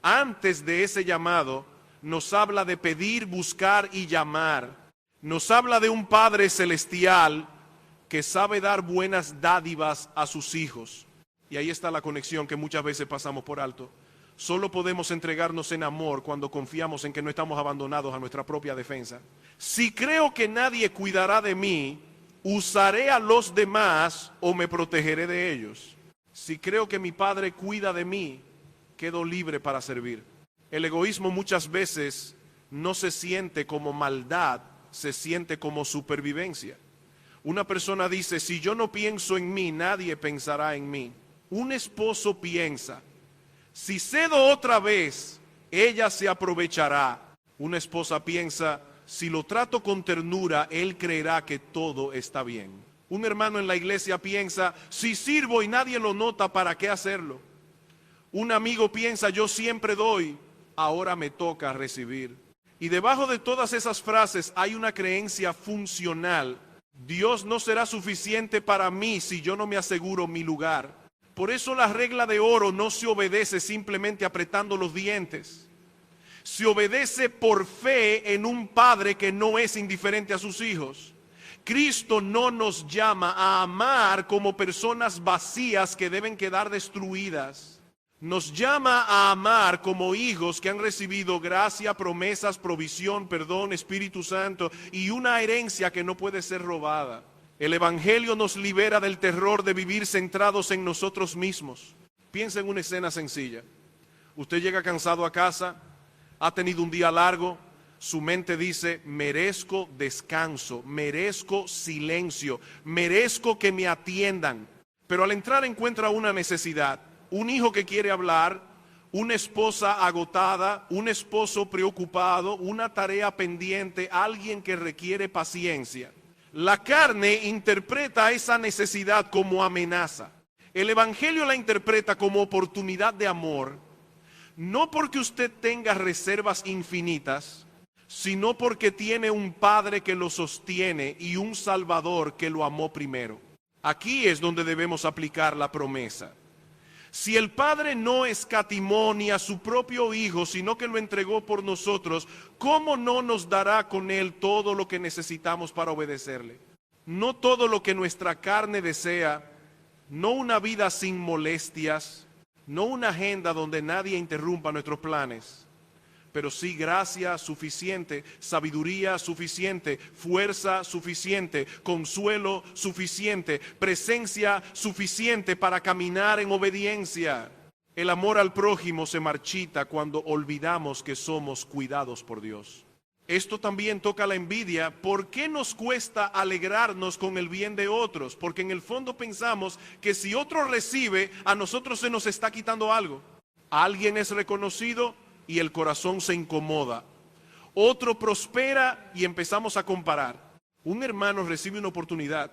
[SPEAKER 1] Antes de ese llamado nos habla de pedir, buscar y llamar. Nos habla de un Padre celestial que sabe dar buenas dádivas a sus hijos. Y ahí está la conexión que muchas veces pasamos por alto. Solo podemos entregarnos en amor cuando confiamos en que no estamos abandonados a nuestra propia defensa. Si creo que nadie cuidará de mí, usaré a los demás o me protegeré de ellos. Si creo que mi Padre cuida de mí, quedo libre para servir. El egoísmo muchas veces no se siente como maldad, se siente como supervivencia. Una persona dice: si yo no pienso en mí, nadie pensará en mí. Un esposo piensa: si cedo otra vez, ella se aprovechará. Una esposa piensa: si lo trato con ternura, él creerá que todo está bien. Un hermano en la iglesia piensa: si sirvo y nadie lo nota, ¿para qué hacerlo? Un amigo piensa: yo siempre doy, ahora me toca recibir. Y debajo de todas esas frases hay una creencia funcional: Dios no será suficiente para mí si yo no me aseguro mi lugar. Por eso la regla de oro no se obedece simplemente apretando los dientes. Se obedece por fe en un Padre que no es indiferente a sus hijos. Cristo no nos llama a amar como personas vacías que deben quedar destruidas. Nos llama a amar como hijos que han recibido gracia, promesas, provisión, perdón, Espíritu Santo y una herencia que no puede ser robada. El Evangelio nos libera del terror de vivir centrados en nosotros mismos. Piensa en una escena sencilla. Usted llega cansado a casa, ha tenido un día largo, su mente dice: merezco descanso, merezco silencio, merezco que me atiendan. Pero al entrar encuentra una necesidad. Un hijo que quiere hablar, una esposa agotada, un esposo preocupado, una tarea pendiente, alguien que requiere paciencia. La carne interpreta esa necesidad como amenaza. El Evangelio la interpreta como oportunidad de amor, no porque usted tenga reservas infinitas, sino porque tiene un Padre que lo sostiene y un Salvador que lo amó primero. Aquí es donde debemos aplicar la promesa. Si el Padre no escatimó ni a su propio Hijo, sino que lo entregó por nosotros, ¿cómo no nos dará con Él todo lo que necesitamos para obedecerle? No todo lo que nuestra carne desea, no una vida sin molestias, no una agenda donde nadie interrumpa nuestros planes, pero sí gracia suficiente, sabiduría suficiente, fuerza suficiente, consuelo suficiente, presencia suficiente para caminar en obediencia. El amor al prójimo se marchita cuando olvidamos que somos cuidados por Dios. Esto también toca la envidia. ¿Por qué nos cuesta alegrarnos con el bien de otros? Porque en el fondo pensamos que si otro recibe, a nosotros se nos está quitando algo. Alguien es reconocido y el corazón se incomoda. Otro prospera y empezamos a comparar. Un hermano recibe una oportunidad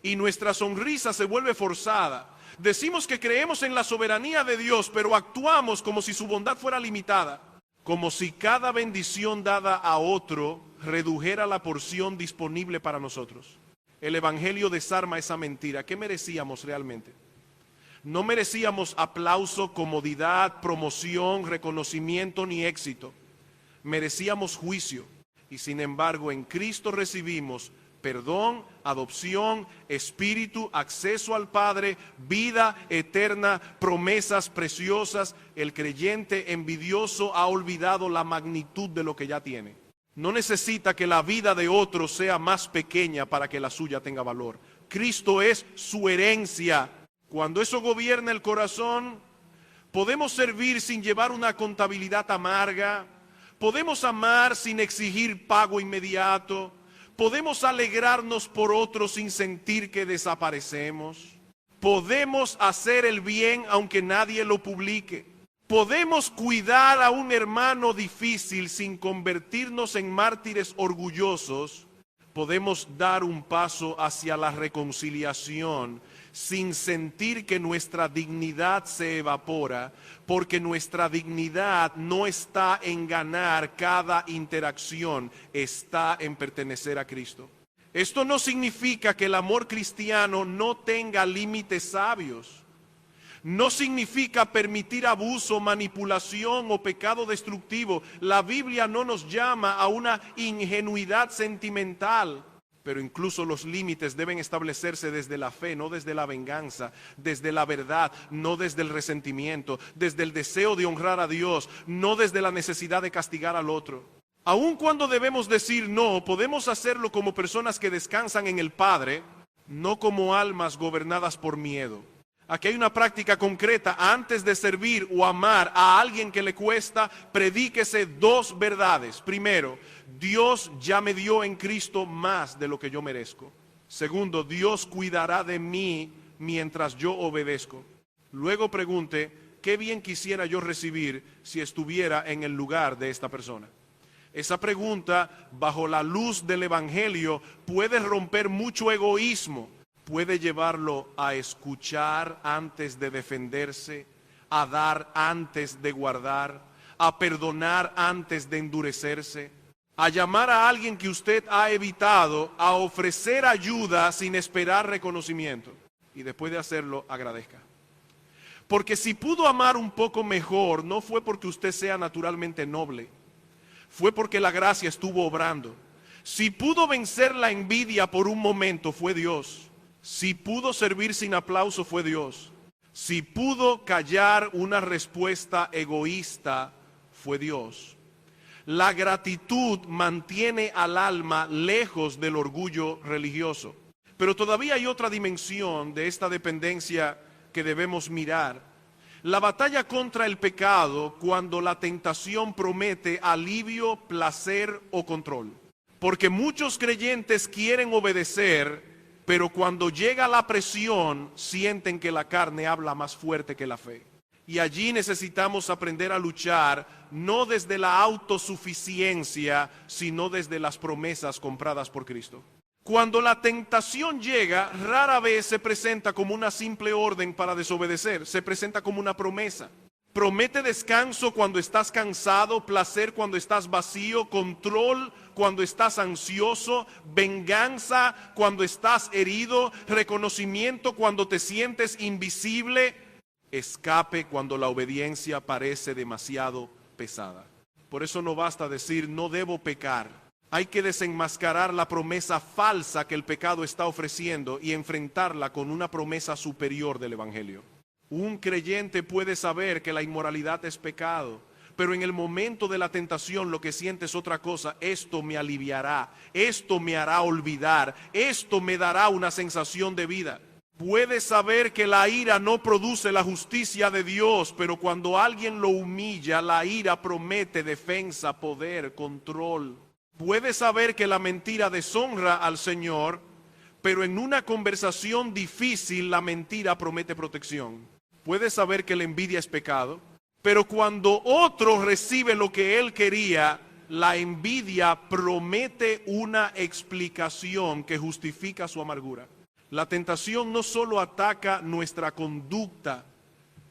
[SPEAKER 1] y nuestra sonrisa se vuelve forzada. Decimos que creemos en la soberanía de Dios, pero actuamos como si su bondad fuera limitada. como si cada bendición dada a otro redujera la porción disponible para nosotros. El Evangelio desarma esa mentira. ¿Qué merecíamos realmente? No merecíamos aplauso, comodidad, promoción, reconocimiento ni éxito. Merecíamos juicio. Y sin embargo, en Cristo recibimos perdón, adopción, espíritu, acceso al Padre, vida eterna, promesas preciosas. El creyente envidioso ha olvidado la magnitud de lo que ya tiene. No necesita que la vida de otro sea más pequeña para que la suya tenga valor. Cristo es su herencia. Cuando eso gobierna el corazón, podemos servir sin llevar una contabilidad amarga. Podemos amar sin exigir pago inmediato. Podemos alegrarnos por otros sin sentir que desaparecemos. Podemos hacer el bien aunque nadie lo publique. Podemos cuidar a un hermano difícil sin convertirnos en mártires orgullosos. Podemos dar un paso hacia la reconciliación sin sentir que nuestra dignidad se evapora, porque nuestra dignidad no está en ganar cada interacción, está en pertenecer a Cristo. Esto no significa que el amor cristiano no tenga límites sabios. No significa permitir abuso, manipulación o pecado destructivo. La Biblia no nos llama a una ingenuidad sentimental. Pero incluso los límites deben establecerse desde la fe, no desde la venganza, desde la verdad, no desde el resentimiento, desde el deseo de honrar a Dios, no desde la necesidad de castigar al otro. Aun cuando debemos decir no, podemos hacerlo como personas que descansan en el Padre, no como almas gobernadas por miedo. Aquí hay una práctica concreta. Antes de servir o amar a alguien que le cuesta, predíquese dos verdades. Primero, Dios ya me dio en Cristo más de lo que yo merezco. Segundo, Dios cuidará de mí mientras yo obedezco. Luego pregunte, ¿qué bien quisiera yo recibir si estuviera en el lugar de esta persona? Esa pregunta, bajo la luz del Evangelio, puede romper mucho egoísmo. Puede llevarlo a escuchar antes de defenderse, a dar antes de guardar, a perdonar antes de endurecerse, a llamar a alguien que usted ha evitado, a ofrecer ayuda sin esperar reconocimiento. Y después de hacerlo, agradezca. Porque si pudo amar un poco mejor, no fue porque usted sea naturalmente noble, fue porque la gracia estuvo obrando. Si pudo vencer la envidia por un momento, fue Dios. Si pudo servir sin aplauso, fue Dios. Si pudo callar una respuesta egoísta, fue Dios. La gratitud mantiene al alma lejos del orgullo religioso. Pero todavía hay otra dimensión de esta dependencia que debemos mirar. La batalla contra el pecado cuando la tentación promete alivio, placer o control. Porque muchos creyentes quieren obedecer, pero cuando llega la presión, sienten que la carne habla más fuerte que la fe. Y allí necesitamos aprender a luchar, no desde la autosuficiencia, sino desde las promesas compradas por Cristo. Cuando la tentación llega, rara vez se presenta como una simple orden para desobedecer, se presenta como una promesa. Promete descanso cuando estás cansado, placer cuando estás vacío, control cuando estás ansioso, venganza cuando estás herido, reconocimiento cuando te sientes invisible, escape cuando la obediencia parece demasiado pesada. Por eso no basta decir no debo pecar. Hay que desenmascarar la promesa falsa que el pecado está ofreciendo y enfrentarla con una promesa superior del Evangelio. Un creyente puede saber que la inmoralidad es pecado, pero en el momento de la tentación lo que siente es otra cosa. Esto me aliviará, esto me hará olvidar, esto me dará una sensación de vida. Puede saber que la ira no produce la justicia de Dios, pero cuando alguien lo humilla, la ira promete defensa, poder, control. Puede saber que la mentira deshonra al Señor, pero en una conversación difícil la mentira promete protección. Puede saber que la envidia es pecado, pero cuando otro recibe lo que él quería, la envidia promete una explicación que justifica su amargura. La tentación no solo ataca nuestra conducta,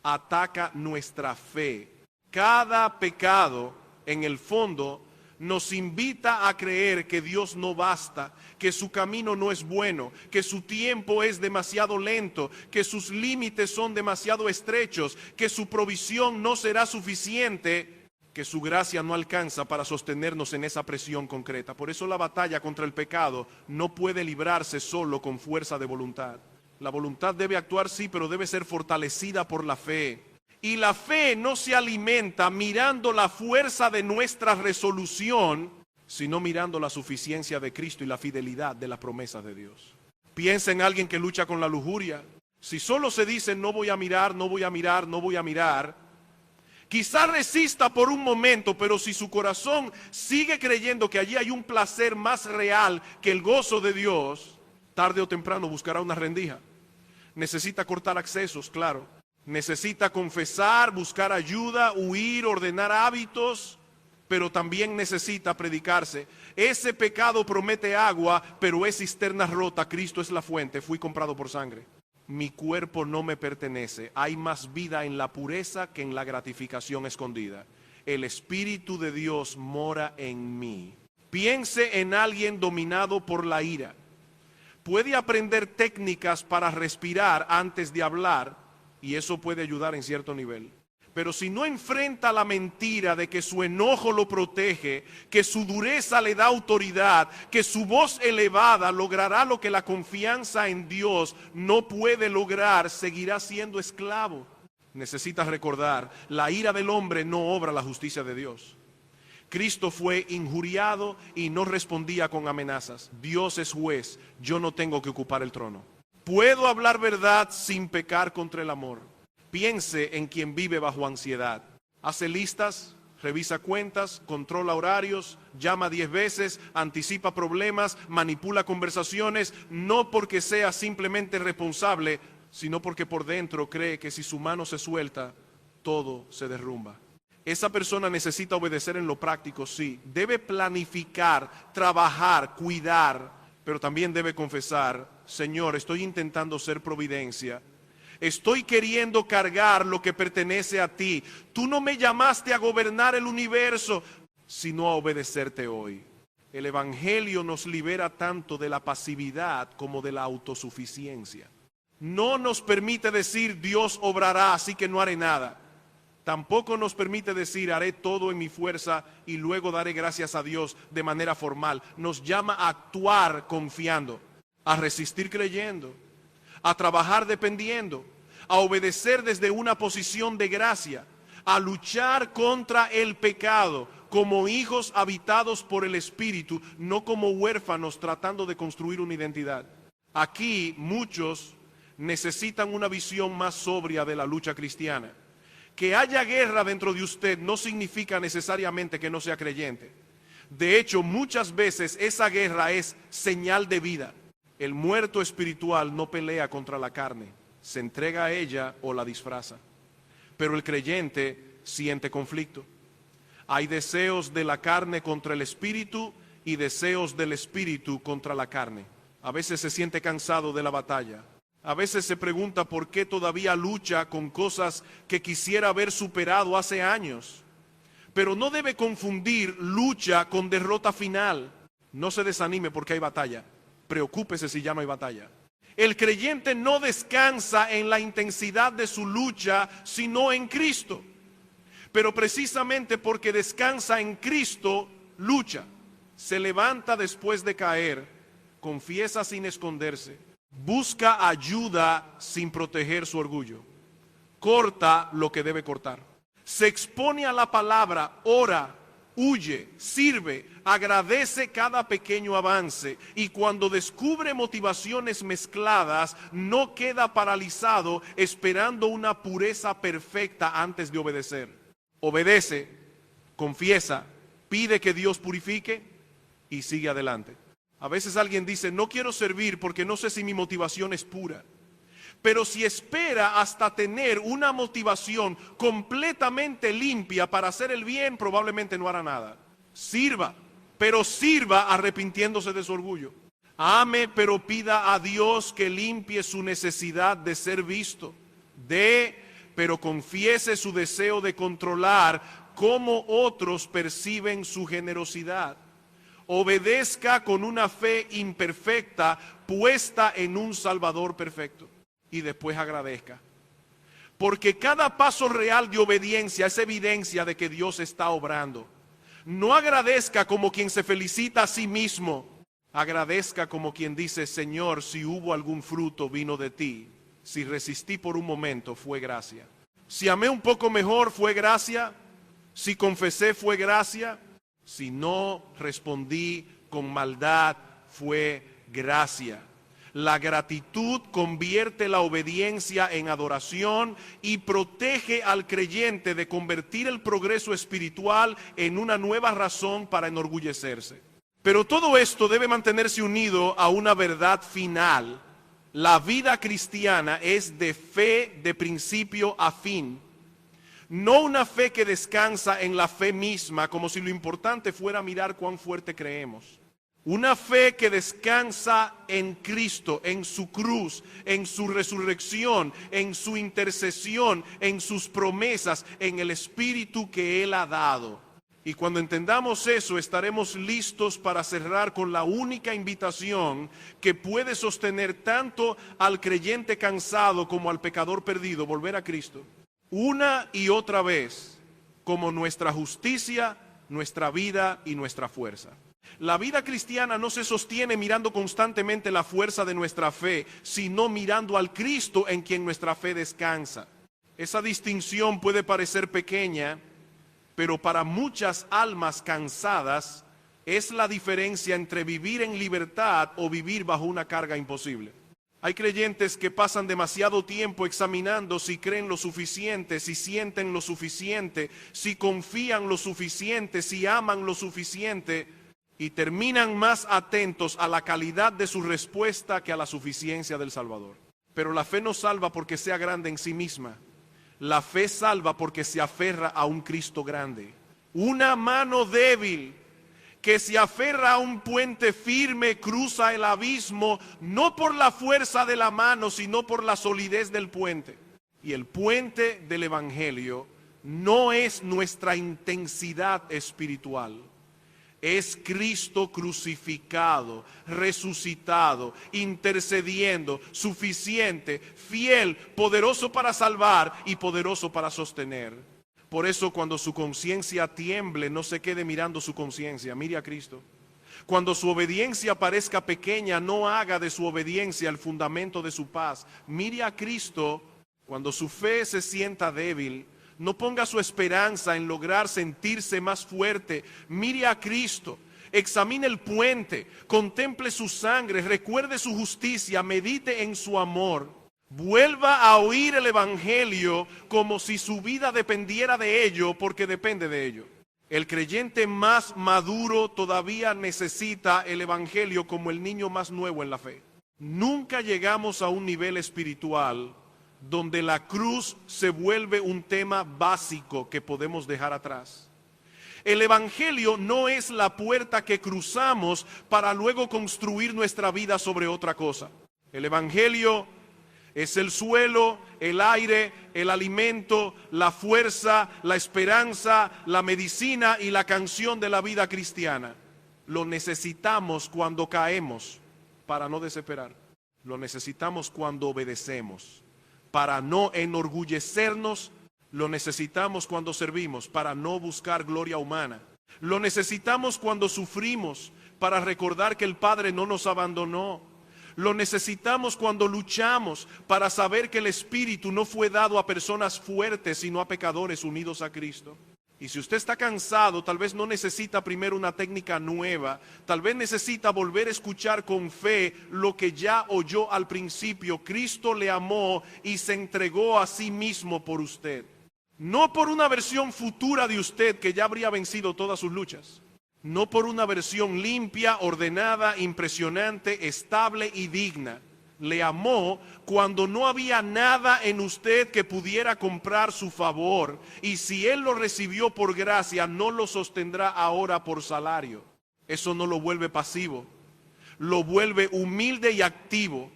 [SPEAKER 1] ataca nuestra fe. Cada pecado en el fondo, nos invita a creer que Dios no basta, que su camino no es bueno, que su tiempo es demasiado lento, que sus límites son demasiado estrechos, que su provisión no será suficiente, que su gracia no alcanza para sostenernos en esa presión concreta. Por eso la batalla contra el pecado no puede librarse solo con fuerza de voluntad. La voluntad debe actuar, sí, pero debe ser fortalecida por la fe. Y la fe no se alimenta mirando la fuerza de nuestra resolución, sino mirando la suficiencia de Cristo y la fidelidad de las promesas de Dios. Piensa en alguien que lucha con la lujuria. Si solo se dice no voy a mirar, no voy a mirar, no voy a mirar, quizá resista por un momento, pero si su corazón sigue creyendo que allí hay un placer más real que el gozo de Dios, tarde o temprano buscará una rendija. Necesita cortar accesos, claro. Necesita confesar, buscar ayuda, huir, ordenar hábitos, pero también necesita predicarse. Ese pecado promete agua, pero es cisterna rota. Cristo es la fuente, fui comprado por sangre. Mi cuerpo no me pertenece. Hay más vida en la pureza que en la gratificación escondida. El Espíritu de Dios mora en mí. Piense en alguien dominado por la ira. Puede aprender técnicas para respirar antes de hablar, y eso puede ayudar en cierto nivel. Pero si no enfrenta la mentira de que su enojo lo protege, que su dureza le da autoridad, que su voz elevada logrará lo que la confianza en Dios no puede lograr, seguirá siendo esclavo. Necesitas recordar, la ira del hombre no obra la justicia de Dios. Cristo fue injuriado y no respondía con amenazas. Dios es juez, yo no tengo que ocupar el trono. Puedo hablar verdad sin pecar contra el amor. Piense en quien vive bajo ansiedad. Hace listas, revisa cuentas, controla horarios, llama 10 veces, anticipa problemas, manipula conversaciones, no porque sea simplemente responsable, sino porque por dentro cree que si su mano se suelta, todo se derrumba. Esa persona necesita obedecer en lo práctico, sí. Debe planificar, trabajar, cuidar, pero también debe confesar: Señor, estoy intentando ser providencia. Estoy queriendo cargar lo que pertenece a ti. Tú no me llamaste a gobernar el universo, sino a obedecerte hoy. El Evangelio nos libera tanto de la pasividad como de la autosuficiencia. No nos permite decir Dios obrará, así que no haré nada. Tampoco nos permite decir haré todo en mi fuerza y luego daré gracias a Dios de manera formal. Nos llama a actuar confiando, a resistir creyendo, a trabajar dependiendo, a obedecer desde una posición de gracia, a luchar contra el pecado como hijos habitados por el Espíritu, no como huérfanos tratando de construir una identidad. Aquí muchos necesitan una visión más sobria de la lucha cristiana. Que haya guerra dentro de usted no significa necesariamente que no sea creyente. De hecho, muchas veces esa guerra es señal de vida. El muerto espiritual no pelea contra la carne, se entrega a ella o la disfraza. Pero el creyente siente conflicto. Hay deseos de la carne contra el espíritu y deseos del espíritu contra la carne. A veces se siente cansado de la batalla. A veces se pregunta por qué todavía lucha con cosas que quisiera haber superado hace años. Pero no debe confundir lucha con derrota final. No se desanime porque hay batalla. Preocúpese si ya no hay batalla. El creyente no descansa en la intensidad de su lucha, sino en Cristo. Pero precisamente porque descansa en Cristo, lucha. Se levanta después de caer, confiesa sin esconderse, busca ayuda sin proteger su orgullo, corta lo que debe cortar, se expone a la palabra, ora, huye, sirve, agradece cada pequeño avance y cuando descubre motivaciones mezcladas no queda paralizado esperando una pureza perfecta antes de obedecer. Obedece, confiesa, pide que Dios purifique y sigue adelante. A veces alguien dice, no quiero servir porque no sé si mi motivación es pura. Pero si espera hasta tener una motivación completamente limpia para hacer el bien, probablemente no hará nada. Sirva, pero sirva arrepintiéndose de su orgullo. Ame, pero pida a Dios que limpie su necesidad de ser visto. Dé, pero confiese su deseo de controlar cómo otros perciben su generosidad. Obedezca con una fe imperfecta puesta en un Salvador perfecto. Y después agradezca. Porque cada paso real de obediencia es evidencia de que Dios está obrando. No agradezca como quien se felicita a sí mismo. Agradezca como quien dice: Señor, si hubo algún fruto, vino de ti. Si resistí por un momento, fue gracia. Si amé un poco mejor, fue gracia. Si confesé, fue gracia. Si no respondí con maldad, fue gracia. La gratitud convierte la obediencia en adoración y protege al creyente de convertir el progreso espiritual en una nueva razón para enorgullecerse. Pero todo esto debe mantenerse unido a una verdad final. La vida cristiana es de fe de principio a fin. No una fe que descansa en la fe misma, como si lo importante fuera mirar cuán fuerte creemos. Una fe que descansa en Cristo, en su cruz, en su resurrección, en su intercesión, en sus promesas, en el Espíritu que Él ha dado. Y cuando entendamos eso, estaremos listos para cerrar con la única invitación que puede sostener tanto al creyente cansado como al pecador perdido: volver a Cristo. Una y otra vez, como nuestra justicia, nuestra vida y nuestra fuerza. La vida cristiana no se sostiene mirando constantemente la fuerza de nuestra fe, sino mirando al Cristo en quien nuestra fe descansa. Esa distinción puede parecer pequeña, pero para muchas almas cansadas es la diferencia entre vivir en libertad o vivir bajo una carga imposible. Hay creyentes que pasan demasiado tiempo examinando si creen lo suficiente, si sienten lo suficiente, si confían lo suficiente, si aman lo suficiente, y terminan más atentos a la calidad de su respuesta que a la suficiencia del Salvador. Pero la fe no salva porque sea grande en sí misma. La fe salva porque se aferra a un Cristo grande. Una mano débil que se aferra a un puente firme cruza el abismo, no por la fuerza de la mano, sino por la solidez del puente. Y el puente del Evangelio no es nuestra intensidad espiritual. Es Cristo crucificado, resucitado, intercediendo, suficiente, fiel, poderoso para salvar y poderoso para sostener. Por eso cuando su conciencia tiemble, no se quede mirando su conciencia, mire a Cristo. Cuando su obediencia parezca pequeña, no haga de su obediencia el fundamento de su paz. Mire a Cristo. Cuando su fe se sienta débil, no ponga su esperanza en lograr sentirse más fuerte. Mire a Cristo, examine el puente, contemple su sangre, recuerde su justicia, medite en su amor. Vuelva a oír el Evangelio como si su vida dependiera de ello, porque depende de ello. El creyente más maduro todavía necesita el Evangelio como el niño más nuevo en la fe. Nunca llegamos a un nivel espiritual donde la cruz se vuelve un tema básico que podemos dejar atrás. El Evangelio no es la puerta que cruzamos para luego construir nuestra vida sobre otra cosa. El Evangelio es el suelo, el aire, el alimento, la fuerza, la esperanza, la medicina y la canción de la vida cristiana. Lo necesitamos cuando caemos para no desesperar. Lo necesitamos cuando obedecemos para no enorgullecernos. Lo necesitamos cuando servimos para no buscar gloria humana. Lo necesitamos cuando sufrimos para recordar que el Padre no nos abandonó. Lo necesitamos cuando luchamos para saber que el Espíritu no fue dado a personas fuertes, sino a pecadores unidos a Cristo. Y si usted está cansado, tal vez no necesita primero una técnica nueva, tal vez necesita volver a escuchar con fe lo que ya oyó al principio. Cristo le amó y se entregó a sí mismo por usted. No por una versión futura de usted que ya habría vencido todas sus luchas. No por una versión limpia, ordenada, impresionante, estable y digna. Le amó cuando no había nada en usted que pudiera comprar su favor. Y si Él lo recibió por gracia, no lo sostendrá ahora por salario. Eso no lo vuelve pasivo, lo vuelve humilde y activo.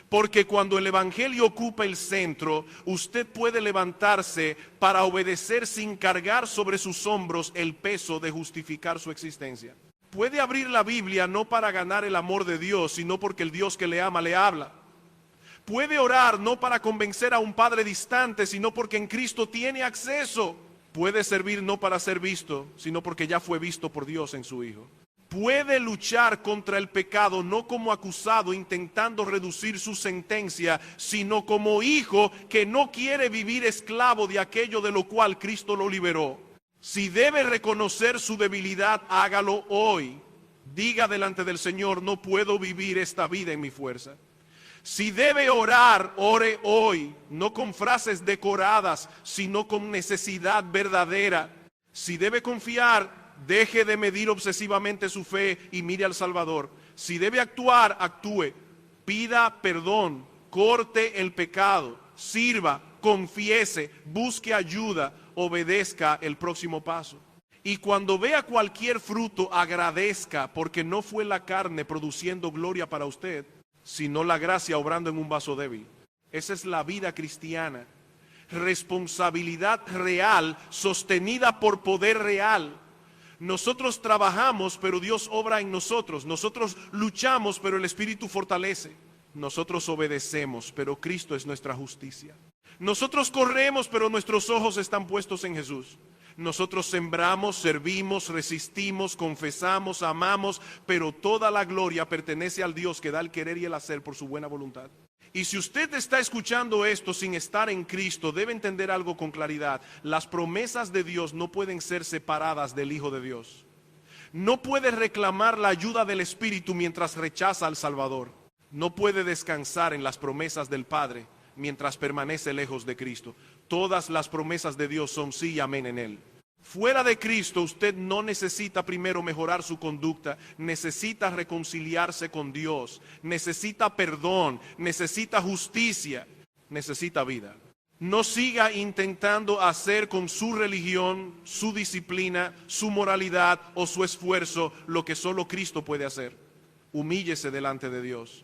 [SPEAKER 1] Porque cuando el evangelio ocupa el centro, usted puede levantarse para obedecer sin cargar sobre sus hombros el peso de justificar su existencia. Puede abrir la Biblia no para ganar el amor de Dios, sino porque el Dios que le ama le habla. Puede orar no para convencer a un padre distante, sino porque en Cristo tiene acceso. Puede servir no para ser visto, sino porque ya fue visto por Dios en su Hijo. Puede luchar contra el pecado no como acusado intentando reducir su sentencia, sino como hijo que no quiere vivir esclavo de aquello de lo cual Cristo lo liberó. Si debe reconocer su debilidad, hágalo hoy. Diga delante del Señor: no puedo vivir esta vida en mi fuerza. Si debe orar, ore hoy, no con frases decoradas, sino con necesidad verdadera. Si debe confiar, deje de medir obsesivamente su fe y mire al Salvador. Si debe actuar, actúe. Pida perdón, corte el pecado, sirva, confiese, busque ayuda, obedezca el próximo paso. Y cuando vea cualquier fruto, agradezca, porque no fue la carne produciendo gloria para usted, sino la gracia obrando en un vaso débil. Esa es la vida cristiana. Responsabilidad real, sostenida por poder real. Nosotros trabajamos, pero Dios obra en nosotros. Nosotros luchamos, pero el Espíritu fortalece. Nosotros obedecemos, pero Cristo es nuestra justicia. Nosotros corremos, pero nuestros ojos están puestos en Jesús. Nosotros sembramos, servimos, resistimos, confesamos, amamos, pero toda la gloria pertenece al Dios que da el querer y el hacer por su buena voluntad. Y si usted está escuchando esto sin estar en Cristo, debe entender algo con claridad. Las promesas de Dios no pueden ser separadas del Hijo de Dios. No puede reclamar la ayuda del Espíritu mientras rechaza al Salvador. No puede descansar en las promesas del Padre mientras permanece lejos de Cristo. Todas las promesas de Dios son sí y amén en Él. Fuera de Cristo, usted no necesita primero mejorar su conducta, necesita reconciliarse con Dios, necesita perdón, necesita justicia, necesita vida. No siga intentando hacer con su religión, su disciplina, su moralidad o su esfuerzo lo que solo Cristo puede hacer. Humíllese delante de Dios,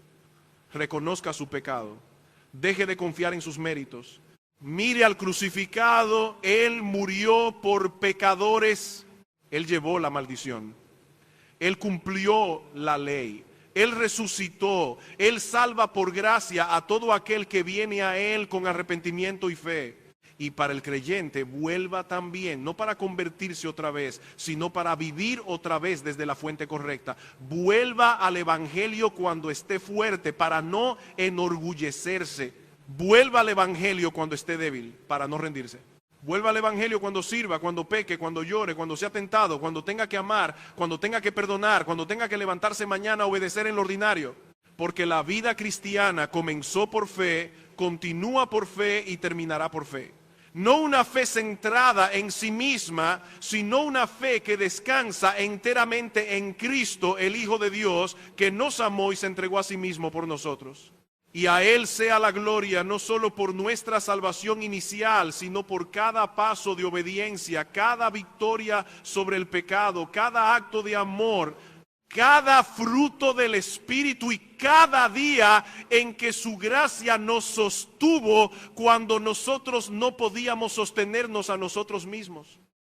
[SPEAKER 1] reconozca su pecado, deje de confiar en sus méritos. Mire al crucificado, Él murió por pecadores, Él llevó la maldición, Él cumplió la ley, Él resucitó, Él salva por gracia a todo aquel que viene a Él con arrepentimiento y fe. Y para el creyente vuelva también, no para convertirse otra vez, sino para vivir otra vez desde la fuente correcta. Vuelva al Evangelio cuando esté fuerte, para no enorgullecerse. Vuelva al Evangelio cuando esté débil, para no rendirse. Vuelva al Evangelio cuando sirva, cuando peque, cuando llore, cuando sea tentado, cuando tenga que amar, cuando tenga que perdonar, cuando tenga que levantarse mañana a obedecer en lo ordinario. Porque la vida cristiana comenzó por fe, continúa por fe y terminará por fe. No una fe centrada en sí misma, sino una fe que descansa enteramente en Cristo, el Hijo de Dios, que nos amó y se entregó a sí mismo por nosotros. Y a Él sea la gloria, no solo por nuestra salvación inicial, sino por cada paso de obediencia, cada victoria sobre el pecado, cada acto de amor, cada fruto del Espíritu y cada día en que su gracia nos sostuvo cuando nosotros no podíamos sostenernos a nosotros mismos.